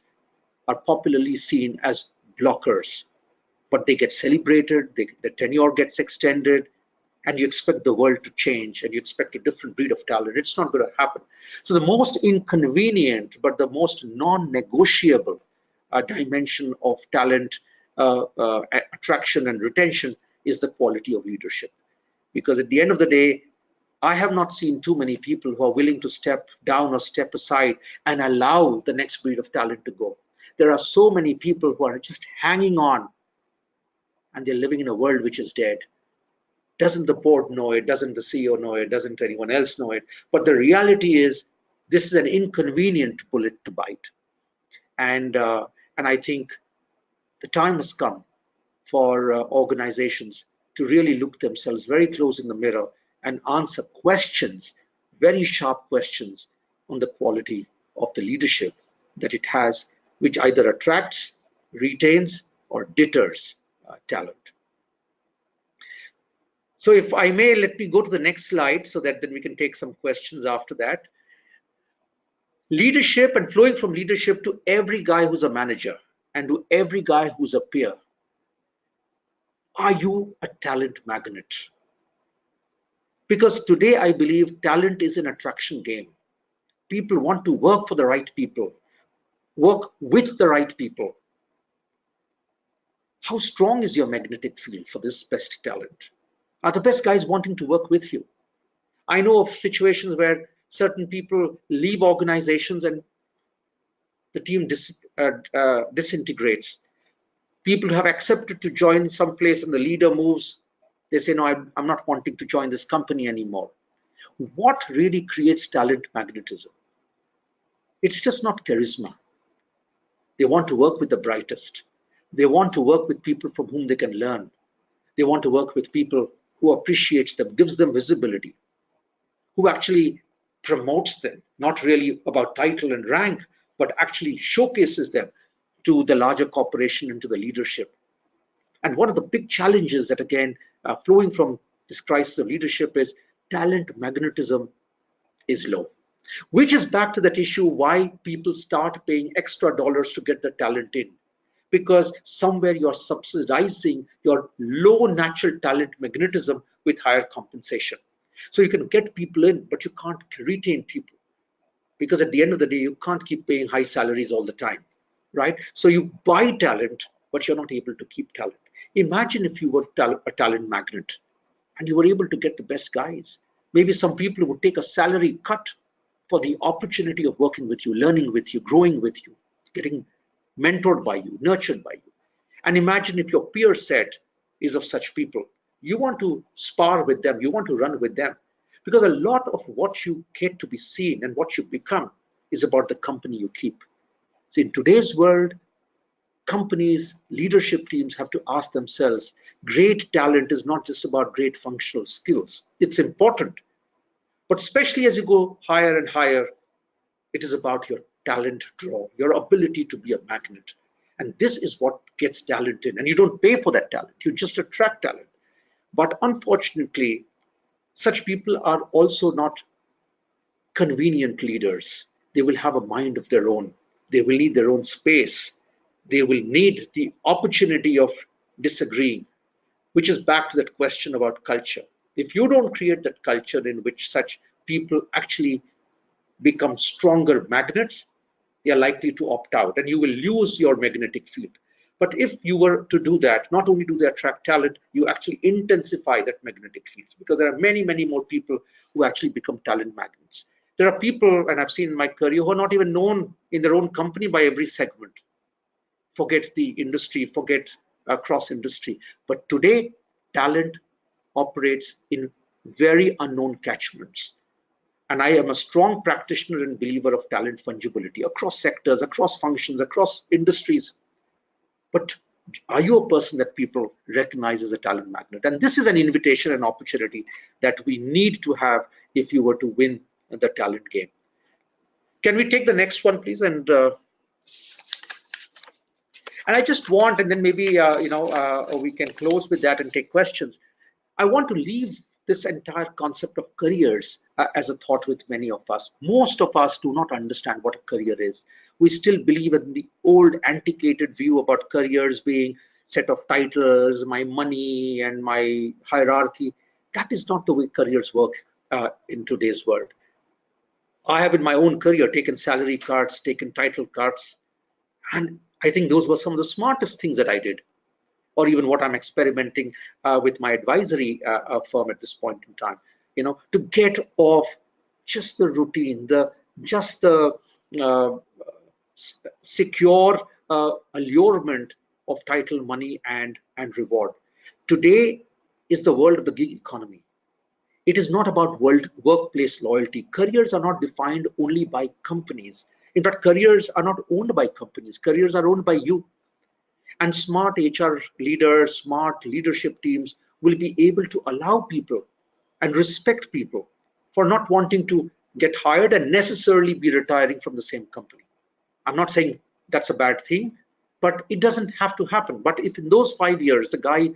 are popularly seen as blockers. But they get celebrated, the tenure gets extended, and you expect the world to change and you expect a different breed of talent. It's not going to happen. So the most inconvenient, but the most non-negotiable dimension of talent attraction and retention is the quality of leadership. Because at the end of the day, I have not seen too many people who are willing to step down or step aside and allow the next breed of talent to go. There are so many people who are just hanging on and they're living in a world which is dead. Doesn't the board know it? Doesn't the CEO know it? Doesn't anyone else know it? But the reality is this is an inconvenient bullet to bite. And I think the time has come for organizations to really look themselves very close in the mirror and answer questions, very sharp questions on the quality of the leadership that it has, which either attracts, retains, or deters talent. So if I may, let me go to the next slide so that then we can take some questions after that. Leadership and flowing from leadership to every guy who's a manager and to every guy who's a peer. Are you a talent magnet? Because today I believe talent is an attraction game. People want to work for the right people, work with the right people. How strong is your magnetic field for this best talent? Are the best guys wanting to work with you? I know of situations where certain people leave organizations and the team disintegrates. People who have accepted to join some place and the leader moves, they say, no, I'm not wanting to join this company anymore. What really creates talent magnetism? It's just not charisma. They want to work with the brightest. They want to work with people from whom they can learn. They want to work with people who appreciates them, gives them visibility, who actually promotes them, not really about title and rank, but actually showcases them to the larger corporation and to the leadership. And one of the big challenges that, again, flowing from this crisis of leadership is talent magnetism is low, which is back to that issue why people start paying extra dollars to get the talent in. Because somewhere you're subsidizing your low natural talent magnetism with higher compensation. So you can get people in, but you can't retain people. Because at the end of the day, you can't keep paying high salaries all the time, right? So you buy talent, but you're not able to keep talent. Imagine if you were a talent magnet and you were able to get the best guys. Maybe some people would take a salary cut for the opportunity of working with you, learning with you, growing with you, getting mentored by you, nurtured by you. And imagine if your peer set is of such people. You want to spar with them, you want to run with them. Because a lot of what you get to be seen and what you become is about the company you keep. So in today's world, companies, leadership teams have to ask themselves, great talent is not just about great functional skills. It's important. But especially as you go higher and higher, it is about your talent draw, your ability to be a magnet. And this is what gets talent in. And you don't pay for that talent, you just attract talent. But unfortunately, such people are also not convenient leaders. They will have a mind of their own. They will need their own space. They will need the opportunity of disagreeing, which is back to that question about culture. If you don't create that culture in which such people actually become stronger magnets, they are likely to opt out and you will lose your magnetic field. But if you were to do that, not only do they attract talent, you actually intensify that magnetic fields, because there are many, many more people who actually become talent magnets. There are people, and I've seen in my career, who are not even known in their own company by every segment. Forget the industry, forget cross industry. But today, talent operates in very unknown catchments. And I am a strong practitioner and believer of talent fungibility across sectors, across functions, across industries. But are you a person that people recognize as a talent magnet? And this is an invitation and opportunity that we need to have if you were to win the talent game. Can we take the next one, please? And I just want, and then maybe we can close with that and take questions. I want to leave this entire concept of careers as a thought with many of us. Most of us do not understand what a career is. We still believe in the old antiquated view about careers being set of titles, my money and my hierarchy. That is not the way careers work in today's world. I have in my own career taken salary cards, taken title cards, and I think those were some of the smartest things that I did, or even what I'm experimenting with my advisory firm at this point in time, to get off just the routine, just the secure allurement of title, money, and reward. Today is the world of the gig economy. It is not about workplace loyalty. Careers are not defined only by companies. In fact, careers are not owned by companies. Careers are owned by you. And smart HR leaders, smart leadership teams will be able to allow people and respect people for not wanting to get hired and necessarily be retiring from the same company. I'm not saying that's a bad thing, but it doesn't have to happen. But if in those 5 years, the guy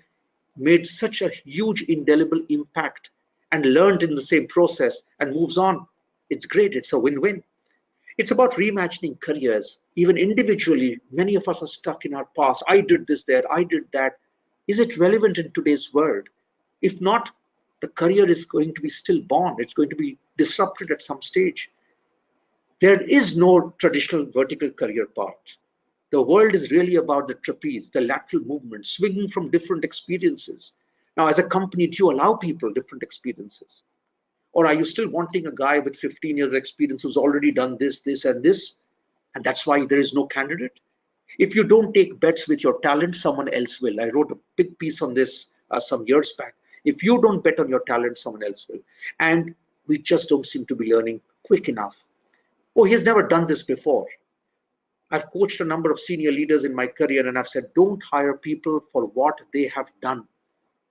made such a huge indelible impact and learned in the same process and moves on, it's great. It's a win-win. It's about reimagining careers. Even individually, many of us are stuck in our past. I did this there, I did that. Is it relevant in today's world? If not, the career is going to be still born. It's going to be disrupted at some stage. There is no traditional vertical career path. The world is really about the trapeze, the lateral movement, swinging from different experiences. Now, as a company, do you allow people different experiences? Or are you still wanting a guy with 15 years of experience who's already done this, this, and this? And that's why there is no candidate? If you don't take bets with your talent, someone else will. I wrote a big piece on this some years back. If you don't bet on your talent, someone else will. And we just don't seem to be learning quick enough. Oh, he's never done this before. I've coached a number of senior leaders in my career, and I've said, don't hire people for what they have done.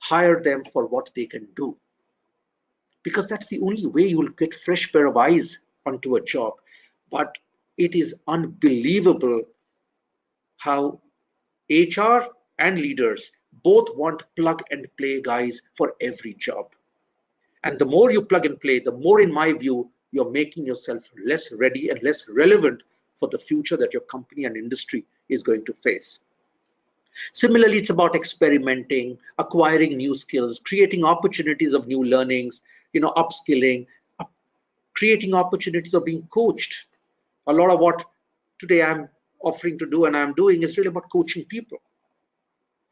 Hire them for what they can do. Because that's the only way you will get fresh pair of eyes onto a job. But it is unbelievable how HR and leaders both want plug and play guys for every job. And the more you plug and play, the more, in my view, you're making yourself less ready and less relevant for the future that your company and industry is going to face. Similarly, it's about experimenting, acquiring new skills, creating opportunities of new learnings, upskilling, creating opportunities of being coached. A lot of what today I'm offering to do and I'm doing is really about coaching people.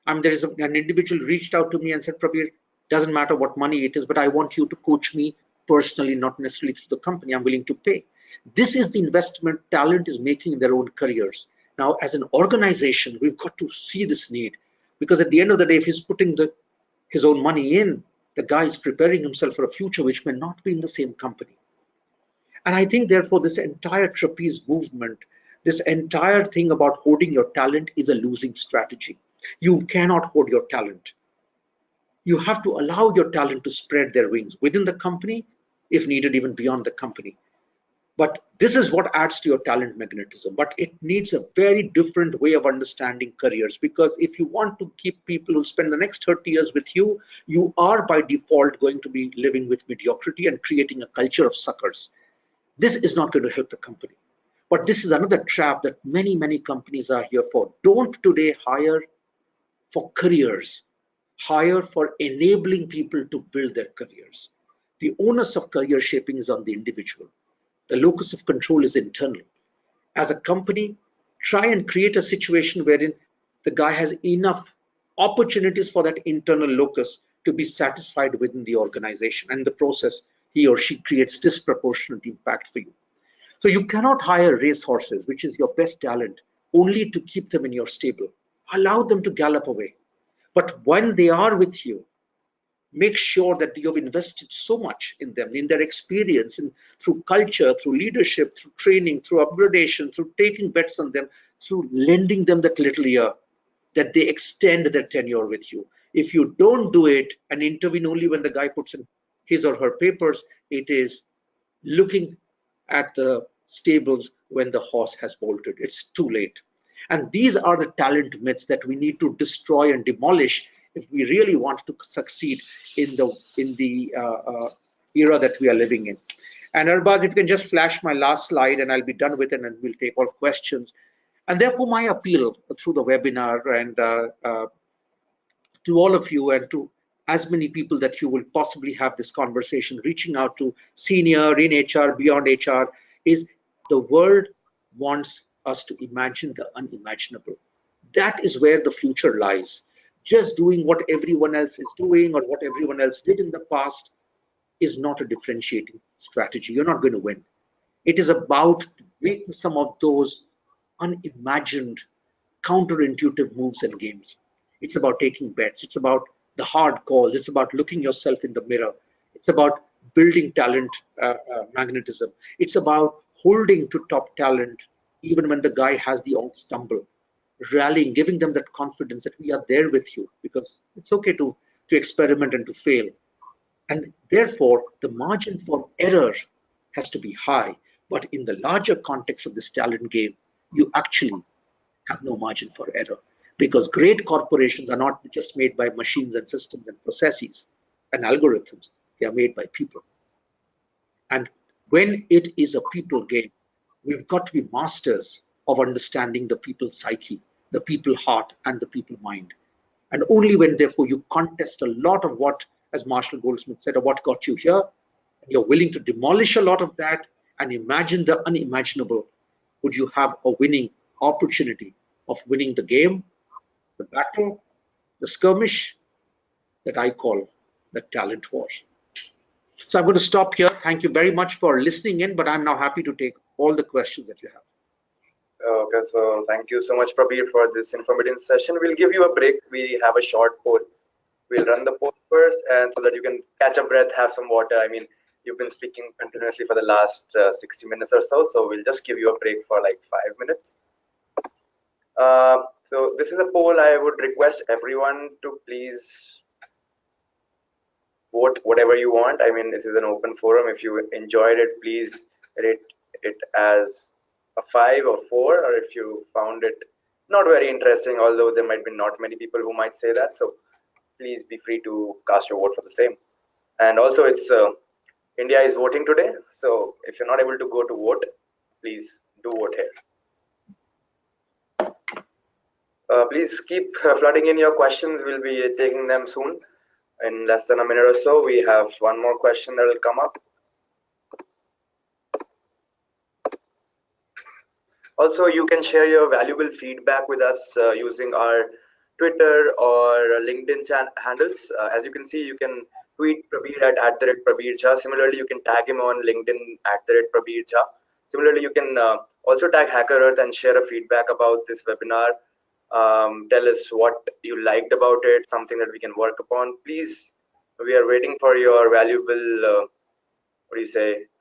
There is an individual reached out to me and said, Prabir, doesn't matter what money it is, but I want you to coach me personally, not necessarily through the company. I'm willing to pay. This is the investment talent is making in their own careers. Now, as an organization, we've got to see this need, because at the end of the day, if he's putting his own money in, the guy is preparing himself for a future which may not be in the same company. And I think, therefore, this entire trapeze movement, this entire thing about hoarding your talent is a losing strategy. You cannot hoard your talent. You have to allow your talent to spread their wings within the company, if needed, even beyond the company. But this is what adds to your talent magnetism. But it needs a very different way of understanding careers, because if you want to keep people who spend the next 30 years with you, you are by default going to be living with mediocrity and creating a culture of suckers. This is not going to help the company. But this is another trap that many, many companies are here for. Don't today hire for careers. Hire for enabling people to build their careers. The onus of career shaping is on the individual. The locus of control is internal. As a company, try and create a situation wherein the guy has enough opportunities for that internal locus to be satisfied within the organization. And in the process, he or she creates disproportionate impact for you. So you cannot hire racehorses, which is your best talent, only to keep them in your stable. Allow them to gallop away. But when they are with you, make sure that you have invested so much in them, in their experience, through culture, through leadership, through training, through upgradation, through taking bets on them, through lending them that little ear, that they extend their tenure with you. If you don't do it and intervene only when the guy puts in his or her papers, it is looking at the stables when the horse has bolted. It's too late. And these are the talent myths that we need to destroy and demolish if we really want to succeed in the era that we are living in. And Arbaz, if you can just flash my last slide and I'll be done with it, and we'll take all questions. And therefore, my appeal through the webinar and to all of you and to as many people that you will possibly have this conversation, reaching out to senior, in HR, beyond HR, is the world wants us to imagine the unimaginable. That is where the future lies. Just doing what everyone else is doing or what everyone else did in the past is not a differentiating strategy. You're not going to win. It is about making some of those unimagined, counterintuitive moves and games. It's about taking bets. It's about the hard calls. It's about looking yourself in the mirror. It's about building talent magnetism. It's about holding to top talent even when the guy has the odd stumble, rallying, giving them that confidence that we are there with you, because it's okay to experiment and to fail. And therefore, the margin for error has to be high. But in the larger context of this talent game, you actually have no margin for error, because great corporations are not just made by machines and systems and processes and algorithms. They are made by people. And when it is a people game, we've got to be masters of understanding the people psyche, the people heart, and the people mind. And only when, therefore, you contest a lot of what, as Marshall Goldsmith said, of what got you here, and you're willing to demolish a lot of that and imagine the unimaginable, would you have a winning opportunity of winning the game, the battle, the skirmish that I call the talent war. So I'm going to stop here. Thank you very much for listening in, but I'm now happy to take all the questions that you have. Okay, so thank you so much, Prabir, for this informative session. We'll give you a break. We have a short poll. We'll run the poll first, and so that you can catch a breath, have some water. I mean, you've been speaking continuously for the last 60 minutes or so, so we'll just give you a break for like 5 minutes. So this is a poll. I would request everyone to please vote whatever you want. I mean, this is an open forum. If you enjoyed it, please rate it as a 5 or 4, or if you found it not very interesting, although there might be not many people who might say that. So please be free to cast your vote for the same. And also, it's India is voting today, so if you're not able to go to vote, please do vote here. Please keep flooding in your questions. We'll be taking them soon. In less than a minute or so, we have one more question that will come up. Also, you can share your valuable feedback with us using our Twitter or LinkedIn handles. As you can see, you can tweet Prabir at @Prabir Jha. Similarly, you can tag him on LinkedIn at @Prabir Jha. Similarly, you can also tag HackerEarth and share a feedback about this webinar. Tell us what you liked about it, something that we can work upon. Please, we are waiting for your valuable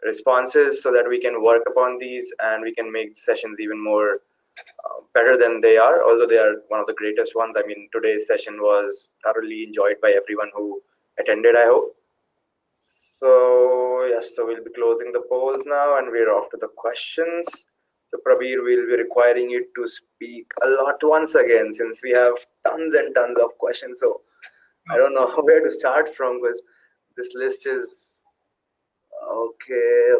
responses so that we can work upon these and we can make sessions even more better than they are, although they are one of the greatest ones. I mean, today's session was thoroughly enjoyed by everyone who attended, I hope. So yes, so we'll be closing the polls now and we're off to the questions. So Prabir, will be requiring you to speak a lot once again, since we have tons and tons of questions. So I don't know where to start from, because this list is okay.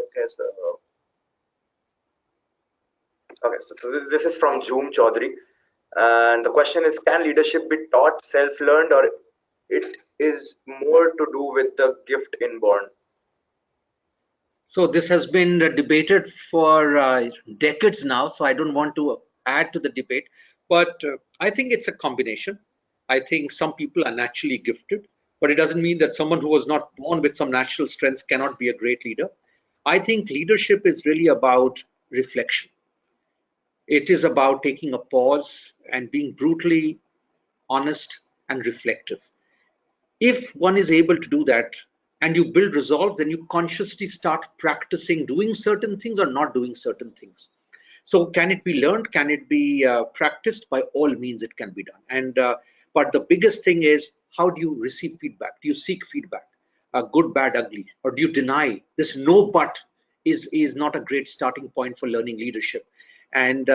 So this is from Joom Chaudhary, and the question is: can leadership be taught, self-learned, or it is more to do with the gift inborn? So this has been debated for decades now, so I don't want to add to the debate, but I think it's a combination. I think some people are naturally gifted, but it doesn't mean that someone who was not born with some natural strengths cannot be a great leader. I think leadership is really about reflection. It is about taking a pause and being brutally honest and reflective. If one is able to do that and you build resolve, then you consciously start practicing doing certain things or not doing certain things. So can it be learned? Can it be practiced? By all means it can be done. And but the biggest thing is, how do you receive feedback? Do you seek feedback, good, bad, ugly, or do you deny? This no but is not a great starting point for learning leadership. And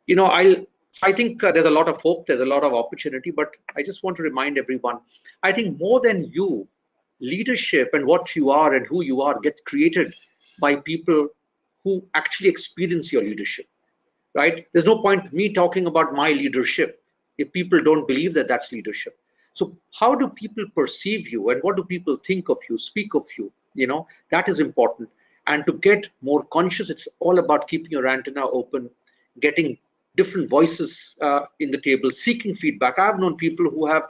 you know, I think there's a lot of hope, there's a lot of opportunity, but I just want to remind everyone, I think more than you, leadership and what you are and who you are gets created by people who actually experience your leadership, right? There's no point me talking about my leadership if people don't believe that that's leadership. So how do people perceive you and what do people think of you, speak of you? You know, that is important. And to get more conscious, it's all about keeping your antenna open, getting different voices in the table, seeking feedback. I've known people who have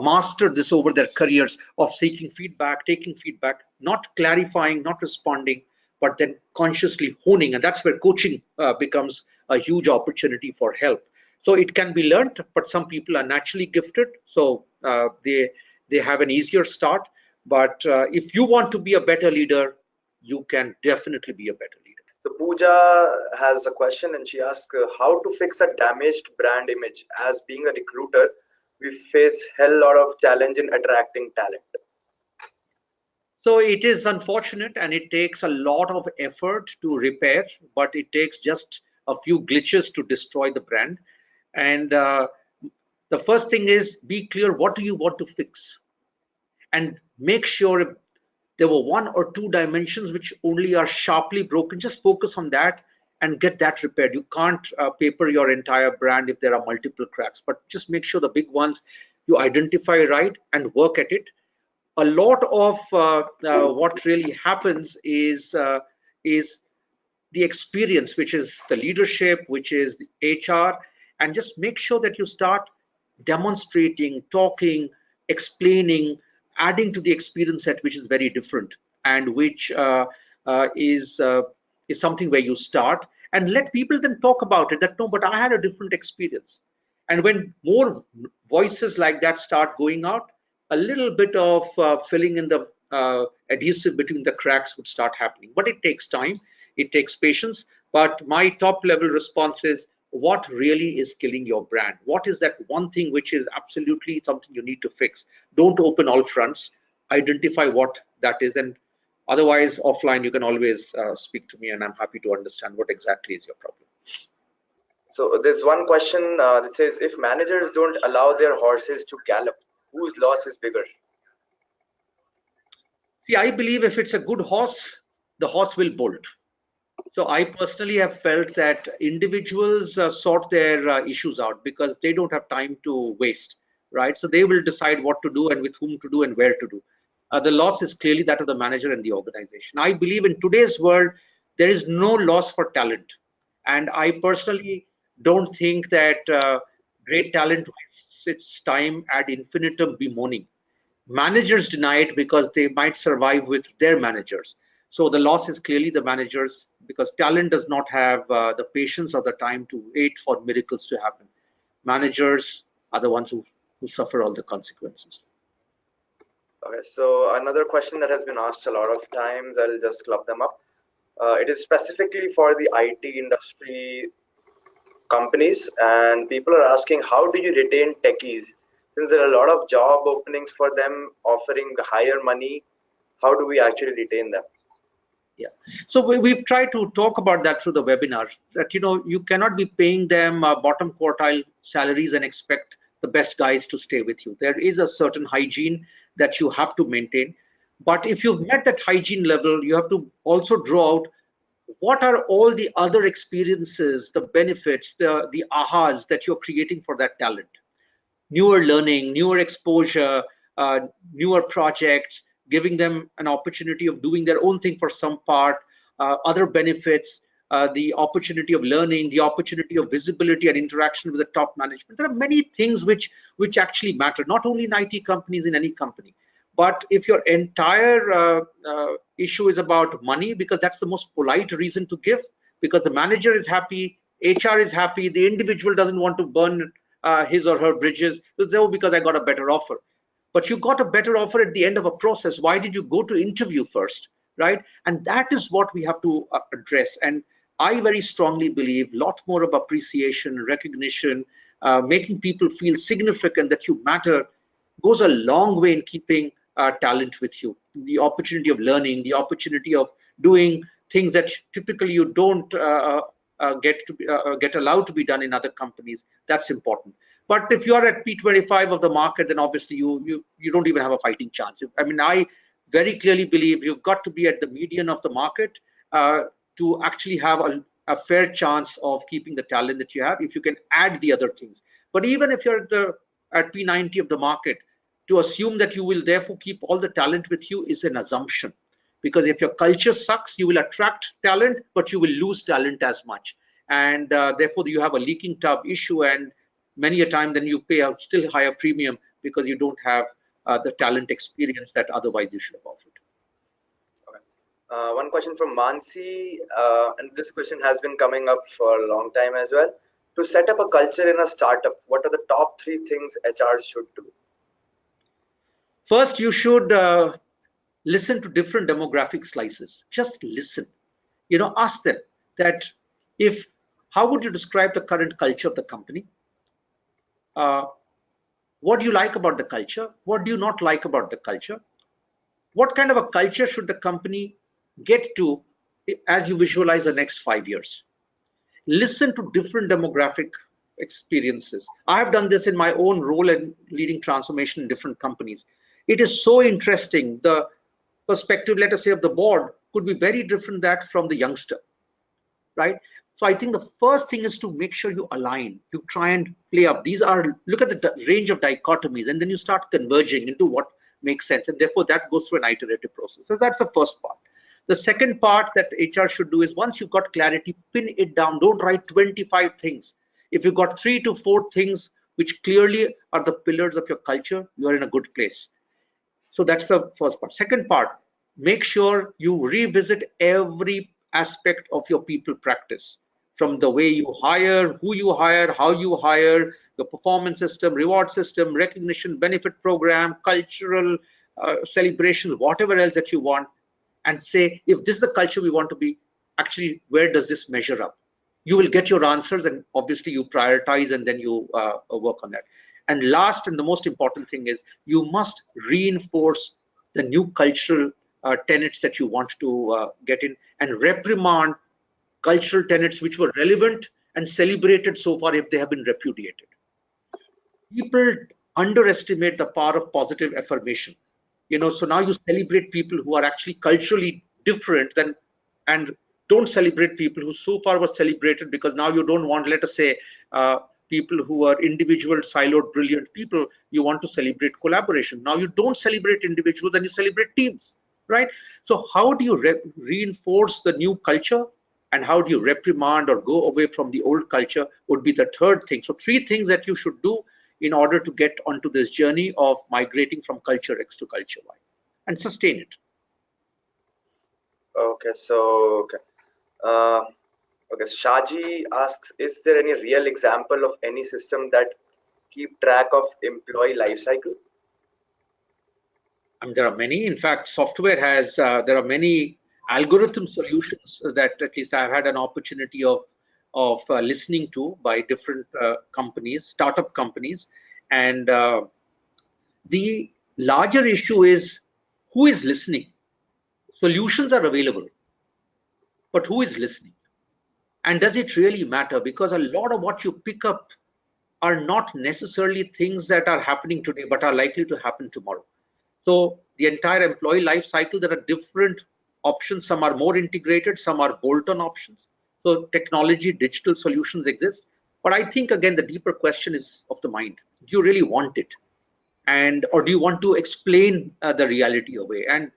mastered this over their careers of seeking feedback, taking feedback, not clarifying, not responding, but then consciously honing. And that's where coaching becomes a huge opportunity for help. So it can be learned, but some people are naturally gifted, so they have an easier start. But if you want to be a better leader, you can definitely be a better leader. So Pooja has a question and she asks how to fix a damaged brand image. As being a recruiter, we face hell lot of challenge in attracting talent. So it is unfortunate and it takes a lot of effort to repair, but it takes just a few glitches to destroy the brand. And the first thing is, be clear, what do you want to fix? And make sure if there were one or two dimensions which only are sharply broken, just focus on that and get that repaired. You can't paper your entire brand if there are multiple cracks, but just make sure the big ones you identify right and work at it. A lot of what really happens is the experience, which is the leadership, which is the HR, and just make sure that you start demonstrating, talking, explaining, adding to the experience set, which is very different and which is something where you start. and let people then talk about it, that no, but I had a different experience. And when more voices like that start going out, a little bit of filling in the adhesive between the cracks would start happening. But it takes time, it takes patience. But my top level response is, what really is killing your brand? What is that one thing which is absolutely something you need to fix? Don't open all fronts, identify what that is, and otherwise offline you can always speak to me, and I'm happy to understand what exactly is your problem. So there's one question that says, if managers don't allow their horses to gallop, whose loss is bigger? See, I believe if it's a good horse, the horse will bolt. So I personally have felt that individuals sort their issues out because they don't have time to waste, right? So they will decide what to do and with whom to do and where to do. The loss is clearly that of the manager and the organization. I believe in today's world, there is no loss for talent. And I personally don't think that great talent wastes its time ad infinitum bemoaning. Managers deny it because they might survive with their managers. So the loss is clearly the managers, because talent does not have the patience or the time to wait for miracles to happen. Managers are the ones who suffer all the consequences. Okay, so another question that has been asked a lot of times, I'll just club them up. It is specifically for the IT industry companies, and people are asking, how do you retain techies? Since there are a lot of job openings for them offering higher money, how do we actually retain them? Yeah, so we've tried to talk about that through the webinar, that you cannot be paying them bottom quartile salaries and expect the best guys to stay with you. There is a certain hygiene that you have to maintain, but if you've met that hygiene level, you have to also draw out what are all the other experiences, the benefits, the ahas that you're creating for that talent. Newer learning, newer exposure, newer projects, giving them an opportunity of doing their own thing for some part, other benefits, the opportunity of learning, the opportunity of visibility and interaction with the top management. There are many things which actually matter, not only in IT companies, in any company. But if your entire issue is about money, because that's the most polite reason to give, because the manager is happy, HR is happy, the individual doesn't want to burn his or her bridges, oh, because I got a better offer. But you got a better offer at the end of a process. Why did you go to interview first, right? And that is what we have to address. And I very strongly believe a lot more of appreciation, recognition, making people feel significant, that you matter, goes a long way in keeping talent with you. The opportunity of learning, the opportunity of doing things that typically you don't get allowed to be done in other companies. That's important. But if you are at P25 of the market, then obviously you don't even have a fighting chance. I mean, I very clearly believe you've got to be at the median of the market to actually have a fair chance of keeping the talent that you have, if you can add the other things. But even if you're at P90 of the market, to assume that you will therefore keep all the talent with you is an assumption. Because if your culture sucks, you will attract talent, but you will lose talent as much. And therefore, you have a leaking tub issue, and many a time then you pay a still higher premium because you don't have the talent experience that otherwise you should have offered. Okay. One question from Mansi, and this question has been coming up for a long time as well. To set up a culture in a startup, what are the top 3 things HRs should do? First, you should listen to different demographic slices. Just listen. Ask them that, how would you describe the current culture of the company? What do you like about the culture? What do you not like about the culture? What kind of a culture should the company get to as you visualize the next 5 years? Listen to different demographic experiences. I have done this in my own role in leading transformation in different companies. It is so interesting. The perspective, let us say, of the board could be very different that from the youngster, right? So I think the first thing is to make sure you align, you try and play up. Look at the range of dichotomies, and then you start converging into what makes sense. And therefore that goes through an iterative process. So that's the first part. The second part that HR should do is, once you've got clarity, pin it down. Don't write 25 things. If you've got 3 to 4 things which clearly are the pillars of your culture, you are in a good place. So that's the first part. Second part, make sure you revisit every aspect of your people practice. from the way you hire, who you hire, how you hire, the performance system, reward system, recognition, benefit program, cultural celebrations, whatever else that you want, and say, if this is the culture we want to be, actually, where does this measure up? You will get your answers, and obviously you prioritize and then you work on that. And last and the most important thing is you must reinforce the new cultural tenets that you want to get in, and reprimand cultural tenets which were relevant and celebrated so far if they have been repudiated. People underestimate the power of positive affirmation. So now you celebrate people who are actually culturally different than, and don't celebrate people who so far was celebrated, because now you don't want, let us say, people who are individual, siloed, brilliant people. You want to celebrate collaboration. Now you don't celebrate individuals and you celebrate teams, right? So how do you reinforce the new culture, and how do you reprimand or go away from the old culture would be the third thing. So 3 things that you should do in order to get onto this journey of migrating from culture X to culture Y and sustain it. Okay, so uh, Shaji asks, is there any real example of any system that keep track of employee life cycle? There are many. In fact, software has, there are many algorithm solutions that at least I've had an opportunity of listening to by different companies, startup companies. And the larger issue is, who is listening? Solutions are available, but who is listening? And does it really matter? Because a lot of what you pick up are not necessarily things that are happening today, but are likely to happen tomorrow. So the entire employee life cycle, there are different options. Some are more integrated, some are bolt-on options. So technology, digital solutions exist. But I think, again, the deeper question is of the mind. Do you really want it? And or do you want to explain the reality away? And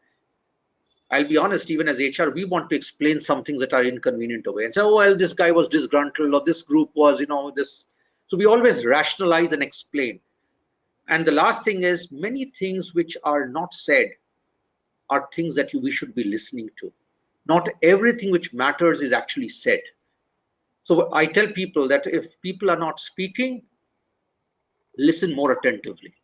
I'll be honest, even as HR, we want to explain some things that are inconvenient away and say, oh, well, this guy was disgruntled, or this group was, this. So we always rationalize and explain. And the last thing is, many things which are not said are things that we should be listening to. Not everything which matters is actually said. So I tell people that if people are not speaking, listen more attentively.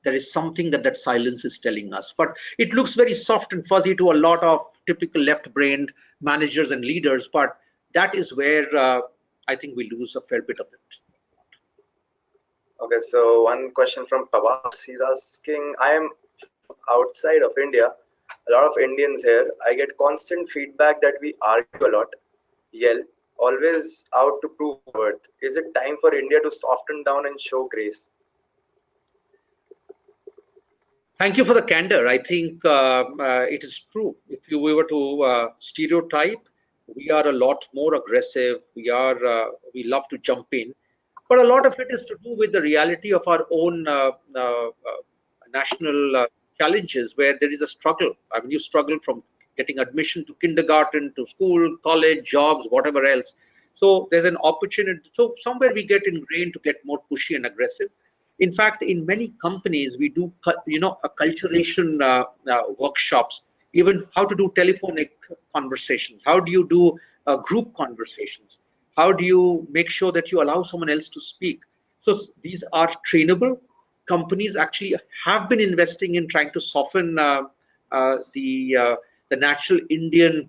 There is something that silence is telling us. But it looks very soft and fuzzy to a lot of typical left-brained managers and leaders. But that is where I think we lose a fair bit of it. Okay, so one question from Pavas. He's asking, I am outside of India, a lot of Indians here. I get constant feedback that we argue a lot, yell, always out to prove worth. Is it time for India to soften down and show grace? Thank you for the candor. I think it is true. If we were to stereotype, we are a lot more aggressive. We love to jump in, but a lot of it is to do with the reality of our own national challenges, where there is a struggle. I mean, you struggle from getting admission to kindergarten, to school, college, jobs, whatever else. So there's an opportunity. So somewhere we get ingrained to get more pushy and aggressive. In fact, in many companies, we do, acculturation workshops, even how to do telephonic conversations. How do you do group conversations? How do you make sure that you allow someone else to speak? So these are trainable. Companies actually have been investing in trying to soften the natural Indian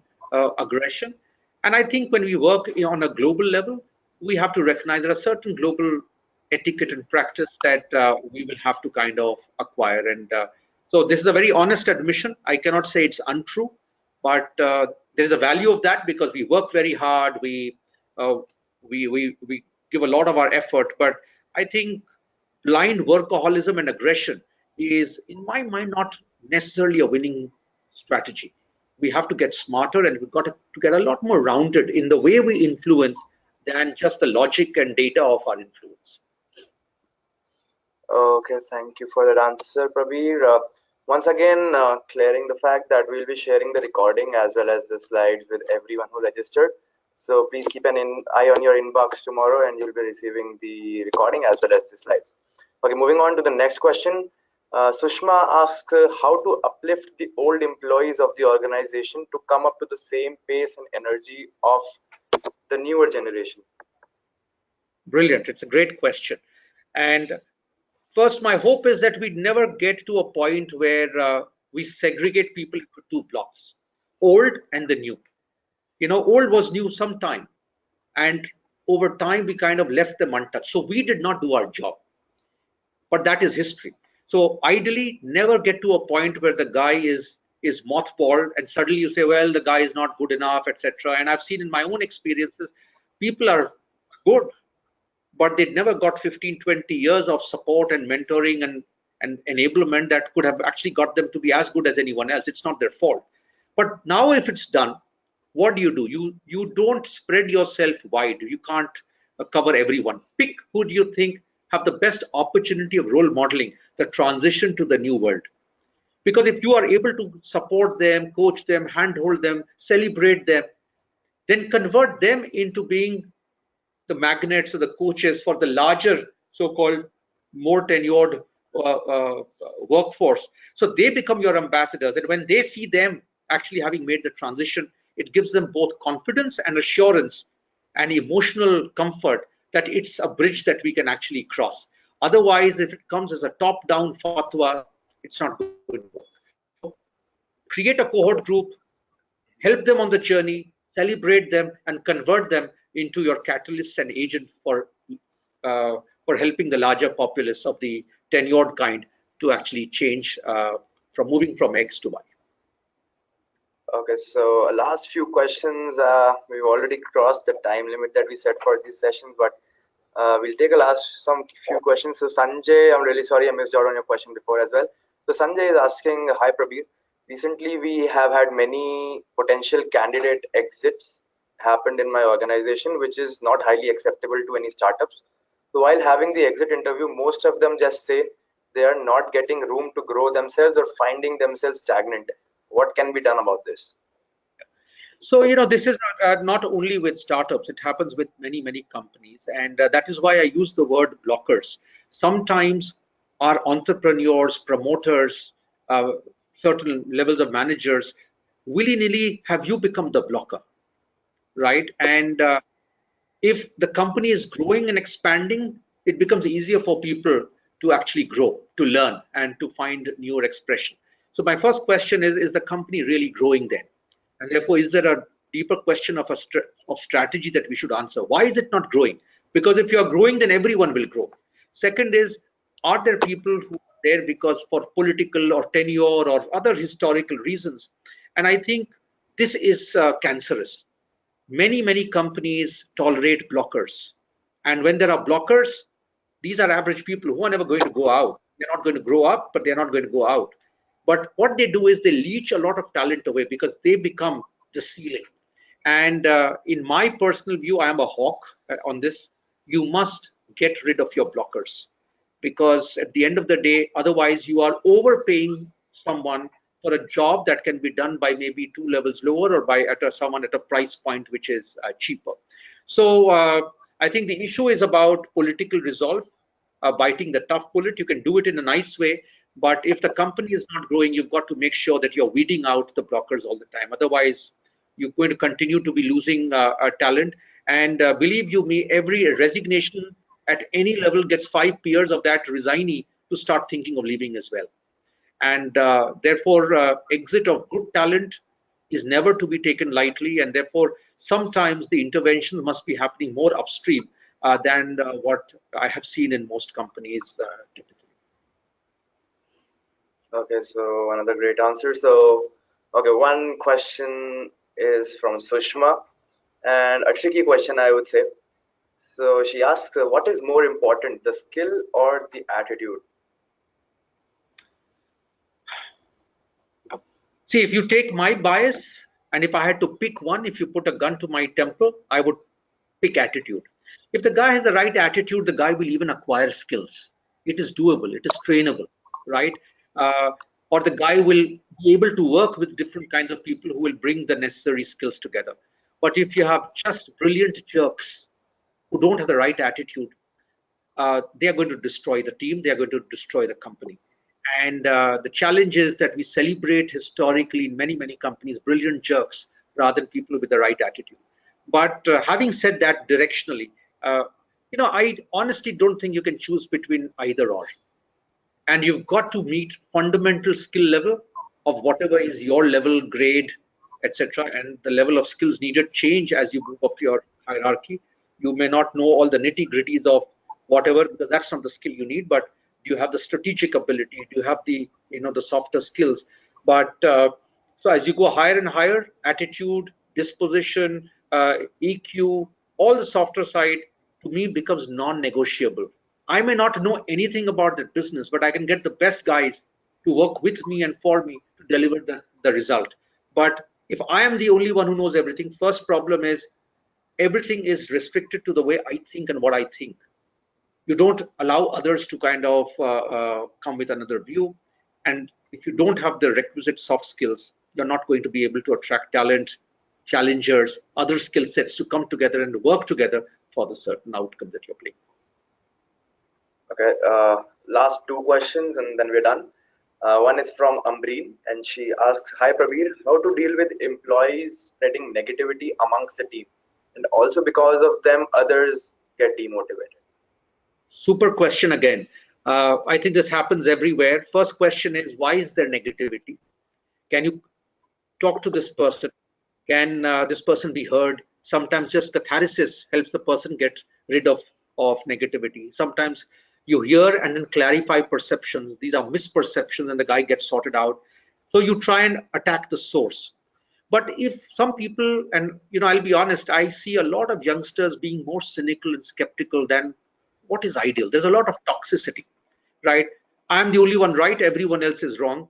aggression. And I think when we work on a global level, we have to recognize there are certain global etiquette and practice that we will have to kind of acquire. And so this is a very honest admission. I cannot say it's untrue, but there is a value of that, because we work very hard. We give a lot of our effort, but I think blind workaholism and aggression is, in my mind, not necessarily a winning strategy. We have to get smarter, and we've got to get a lot more rounded in the way we influence than just the logic and data of our influence. Okay, thank you for that answer, Prabir. Once again, clearing the fact that we'll be sharing the recording as well as the slides with everyone who registered. So please keep an eye on your inbox tomorrow, and you'll be receiving the recording as well as the slides. Okay, moving on to the next question. Sushma asks how to uplift the old employees of the organization to come up to the same pace and energy of the newer generation? Brilliant. It's a great question. And first, my hope is that we never get to a point where we segregate people into two blocks, old and the new. Old was new sometime, and over time we kind of left them untouched. So we did not do our job, but that is history. So ideally, never get to a point where the guy is mothballed, and suddenly you say, well, the guy is not good enough, etc. And I've seen in my own experiences, people are good, but they never got 15, 20 years of support and mentoring and enablement that could have actually got them to be as good as anyone else. It's not their fault. But now if it's done, what do? You don't spread yourself wide. You can't cover everyone. Pick who do you think have the best opportunity of role modeling the transition to the new world. Because if you are able to support them, coach them, handhold them, celebrate them, then convert them into being the magnets or the coaches for the larger so-called more tenured workforce. So they become your ambassadors, and when they see them actually having made the transition, it gives them both confidence and assurance and emotional comfort that it's a bridge that we can actually cross. Otherwise, if it comes as a top-down fatwa, it's not going to work. So create a cohort group, help them on the journey, celebrate them, and convert them into your catalysts and agent for helping the larger populace of the tenured kind to actually change from moving from X to Y. Okay, so last few questions. We've already crossed the time limit that we set for this session, but we'll take some few questions. So Sanjay, I'm really sorry I missed out on your question before as well. So Sanjay is asking, hi Prabir. Recently, we have had many potential candidate exits happened in my organization, which is not highly acceptable to any startups. So while having the exit interview, most of them just say they are not getting room to grow themselves or finding themselves stagnant. What can be done about this? So, this is not only with startups, it happens with many, many companies. And that is why I use the word blockers. Sometimes our entrepreneurs, promoters, certain levels of managers, willy-nilly have you become the blocker, right? And if the company is growing and expanding, it becomes easier for people to actually grow, to learn, and to find newer expression. So my first question is the company really growing then? And therefore, is there a deeper question of strategy that we should answer? Why is it not growing? Because if you are growing, then everyone will grow. Second is, are there people who are there because for political or tenure or other historical reasons? And I think this is cancerous. Many companies tolerate blockers. And when there are blockers, these are average people who are never going to go out. They're not going to grow up, but they're not going to go out. But what they do is they leech a lot of talent away because they become the ceiling. And in my personal view, I am a hawk on this. You must get rid of your blockers, because at the end of the day, otherwise you are overpaying someone for a job that can be done by maybe 2 levels lower or by someone at a price point which is cheaper. So I think the issue is about political resolve, biting the tough bullet. You can do it in a nice way, but if the company is not growing, you've got to make sure that you're weeding out the blockers all the time. Otherwise, you're going to continue to be losing talent. And believe you me, every resignation at any level gets 5 peers of that resignee to start thinking of leaving as well. And therefore, exit of good talent is never to be taken lightly. And therefore, sometimes the intervention must be happening more upstream than what I have seen in most companies typically. Okay, so another great answer. So, okay, one question is from Sushma, and a tricky question, I would say. So she asks, what is more important, the skill or the attitude? See, if you take my bias, and if I had to pick one, if you put a gun to my temple, I would pick attitude. If the guy has the right attitude, the guy will even acquire skills. It is doable, it is trainable, right? Or the guy will be able to work with different kinds of people who will bring the necessary skills together. But if you have just brilliant jerks who don't have the right attitude, they are going to destroy the team, they are going to destroy the company. And the challenge is that we celebrate historically in many companies brilliant jerks rather than people with the right attitude. But having said that directionally, I honestly don't think you can choose between either or. And you've got to meet fundamental skill level of whatever is your level, grade, etc. And the level of skills needed change as you move up your hierarchy. You may not know all the nitty gritties of whatever, because that's not the skill you need, but do you have the strategic ability? Do you have the the softer skills? But so as you go higher and higher, attitude, disposition, EQ, all the softer side to me becomes non-negotiable. I may not know anything about the business, but I can get the best guys to work with me and for me to deliver the result. But if I am the only one who knows everything, first problem is everything is restricted to the way I think and what I think. You don't allow others to kind of come with another view. And if you don't have the requisite soft skills, you're not going to be able to attract talent, challengers, other skill sets to come together and work together for the certain outcome that you're playing. Okay, last two questions and then we're done. One is from Ambreen, and she asks, "Hi Prabir, how to deal with employees spreading negativity amongst the team, and also because of them others get demotivated?" Super question again. I think this happens everywhere. First question is, why is there negativity? Can you talk to this person? Can this person be heard? Sometimes just catharsis helps the person get rid of negativity. Sometimes you hear and then clarify perceptions. These are misperceptions and the guy gets sorted out. So you try and attack the source. But if some people, and I'll be honest, I see a lot of youngsters being more cynical and skeptical than what is ideal. There's a lot of toxicity, right? I'm the only one right, everyone else is wrong.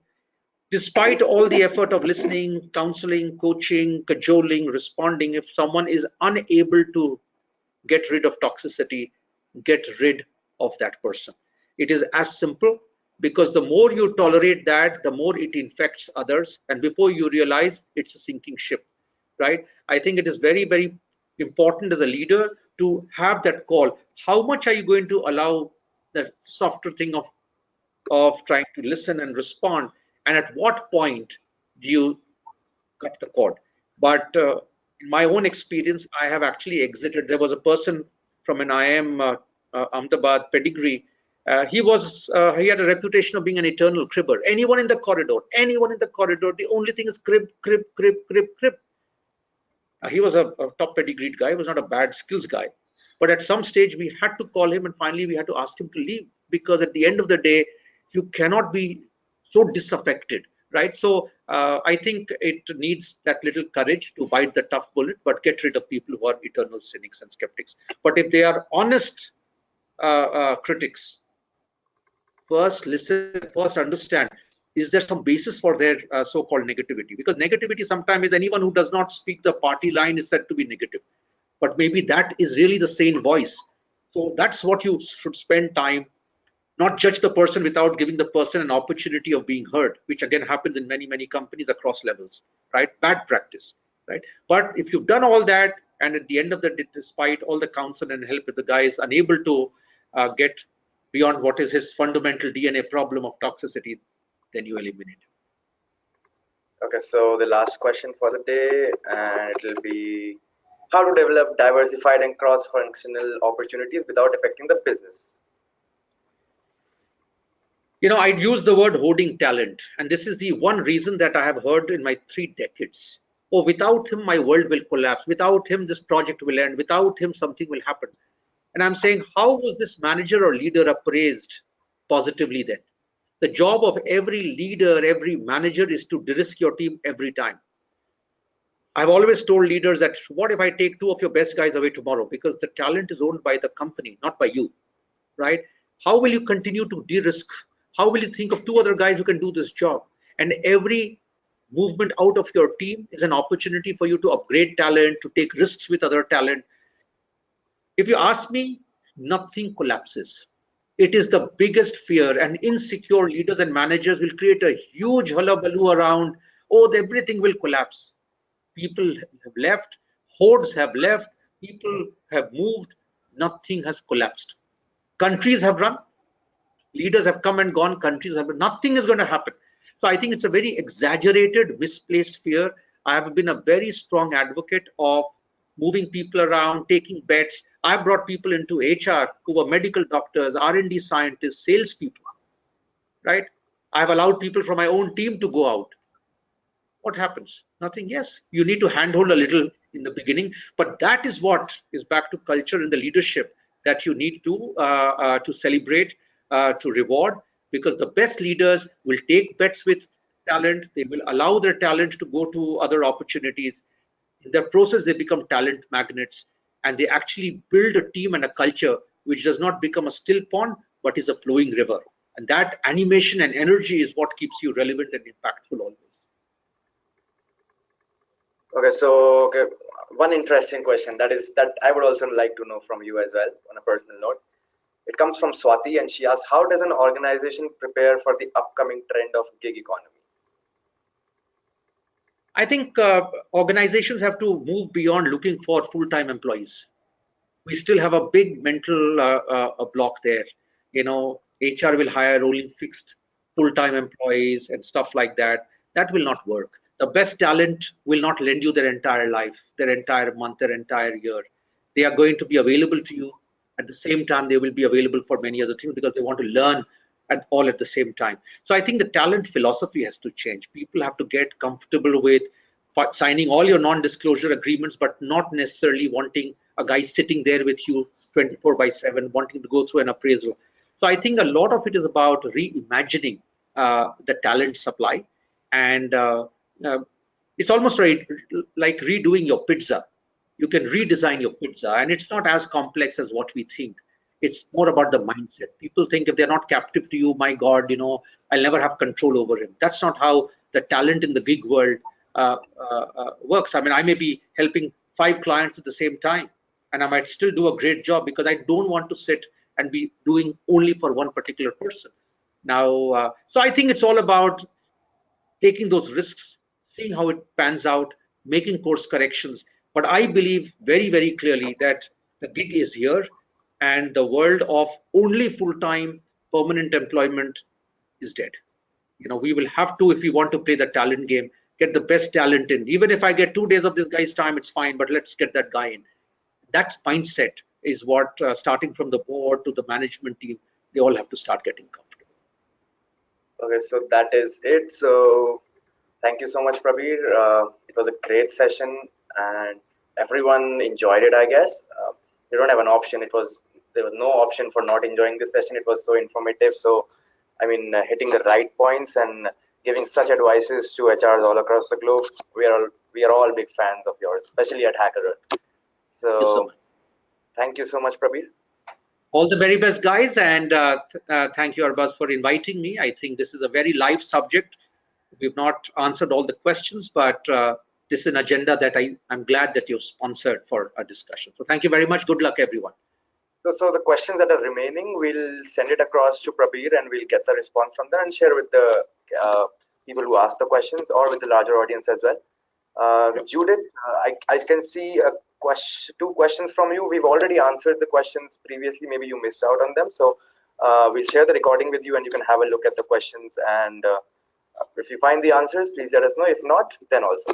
Despite all the effort of listening, counseling, coaching, cajoling, responding, if someone is unable to get rid of toxicity, get rid of that person. It is as simple, because the more you tolerate that, the more it infects others. And before you realize, it's a sinking ship, right? I think it is very, very important as a leader to have that call. How much are you going to allow that softer thing of trying to listen and respond? And at what point do you cut the cord? But in my own experience, I have actually exited. There was a person from an IIM Ahmedabad pedigree. He had a reputation of being an eternal cribber. Anyone in the corridor, the only thing is crib, crib, crib, crib, crib. He was a top pedigreed guy. He was not a bad skills guy. But at some stage, we had to call him, and finally we had to ask him to leave, because at the end of the day, you cannot be so disaffected, right? So I think it needs that little courage to bite the tough bullet, but get rid of people who are eternal cynics and skeptics. But if they are honest critics, first listen, first understand, is there some basis for their so-called negativity? Because negativity sometimes is anyone who does not speak the party line is said to be negative. But maybe that is really the sane voice. So that's what you should spend time, not judge the person without giving the person an opportunity of being heard, which again happens in many, many companies across levels, right? Bad practice, right? But if you've done all that, and at the end of the day, despite all the counsel and help, if the guy is unable to get beyond what is his fundamental DNA problem of toxicity, then you eliminate. Okay, so the last question for the day, and it will be, how to develop diversified and cross-functional opportunities without affecting the business? I'd use the word hoarding talent, and this is the one reason that I have heard in my 3 decades. Oh, without him, my world will collapse. Without him, this project will end. Without him, something will happen. And I'm saying, how was this manager or leader appraised positively then? The job of every leader, every manager is to de-risk your team every time. I've always told leaders that, what if I take 2 of your best guys away tomorrow? Because the talent is owned by the company, not by you, right? How will you continue to de-risk? How will you think of 2 other guys who can do this job? And every movement out of your team is an opportunity for you to upgrade talent, to take risks with other talent. If you ask me, nothing collapses. It is the biggest fear, and insecure leaders and managers will create a huge hullabaloo around, oh, everything will collapse. People have left, hordes have left, people have moved, nothing has collapsed. Countries have run, leaders have come and gone, countries have, nothing is going to happen. So I think it's a very exaggerated, misplaced fear. I have been a very strong advocate of moving people around, taking bets. I brought people into HR who were medical doctors, R&D scientists, salespeople, right? I've allowed people from my own team to go out. What happens? Nothing. Yes, you need to handhold a little in the beginning, but that is what is back to culture and the leadership that you need to celebrate, to reward, because the best leaders will take bets with talent. They will allow their talent to go to other opportunities. In the process, they become talent magnets, and they actually build a team and a culture which does not become a still pond, but is a flowing river. And that animation and energy is what keeps you relevant and impactful always. Okay, so one interesting question that I would also like to know from you as well on a personal note. It comes from Swati, and she asks, how does an organization prepare for the upcoming trend of gig economy? I think organizations have to move beyond looking for full-time employees. We still have a big mental block there. HR will hire rolling fixed full-time employees and stuff like that. That will not work. The best talent will not lend you their entire life, their entire month, their entire year. They are going to be available to you. At the same time, they will be available for many other things because they want to learn all at the same time. So I think the talent philosophy has to change. People have to get comfortable with signing all your non-disclosure agreements, but not necessarily wanting a guy sitting there with you 24/7, wanting to go through an appraisal. So I think a lot of it is about reimagining the talent supply, and it's almost like redoing your pizza. You can redesign your pizza, and it's not as complex as what we think. It's more about the mindset. People think if they're not captive to you, my God, I'll never have control over him. That's not how the talent in the gig world works. I mean, I may be helping 5 clients at the same time, and I might still do a great job because I don't want to sit and be doing only for one particular person. Now, so I think it's all about taking those risks, seeing how it pans out, making course corrections. But I believe very, very clearly that the gig is here, and the world of only full-time permanent employment is dead. We will have to, if we want to play the talent game, get the best talent in. Even if I get 2 days of this guy's time, it's fine, but let's get that guy in. That mindset is what, starting from the board to the management team, they all have to start getting comfortable. Okay, so that is it. So thank you so much, Prabir. It was a great session, and everyone enjoyed it, I guess. You don't have an option. There was no option for not enjoying this session. It was so informative. So, I mean, hitting the right points and giving such advices to HRs all across the globe. We are all big fans of yours, especially at HackerEarth. So, thank you so much, Prabir. All the very best, guys, and thank you, Arbaz, for inviting me. I think this is a very live subject. We've not answered all the questions, but this is an agenda that I'm glad that you've sponsored for a discussion. So thank you very much. Good luck, everyone. So the questions that are remaining, we'll send it across to Prabir, and we'll get the response from there and share with the people who asked the questions, or with the larger audience as well. Judith, I can see two questions from you. We've already answered the questions previously. Maybe you missed out on them. So we'll share the recording with you, and you can have a look at the questions. And if you find the answers, please let us know. If not, then also.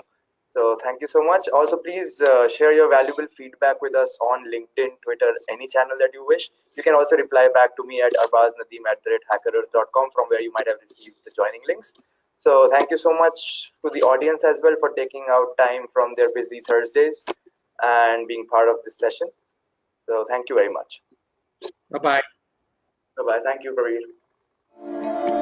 So thank you so much. Also, please share your valuable feedback with us on LinkedIn, Twitter, any channel that you wish. You can also reply back to me at arbaznadeem@hackerearth.com, from where you might have received the joining links. So thank you so much to the audience as well for taking out time from their busy Thursdays and being part of this session. So thank you very much. Bye-bye. Bye-bye. Thank you, Prabir.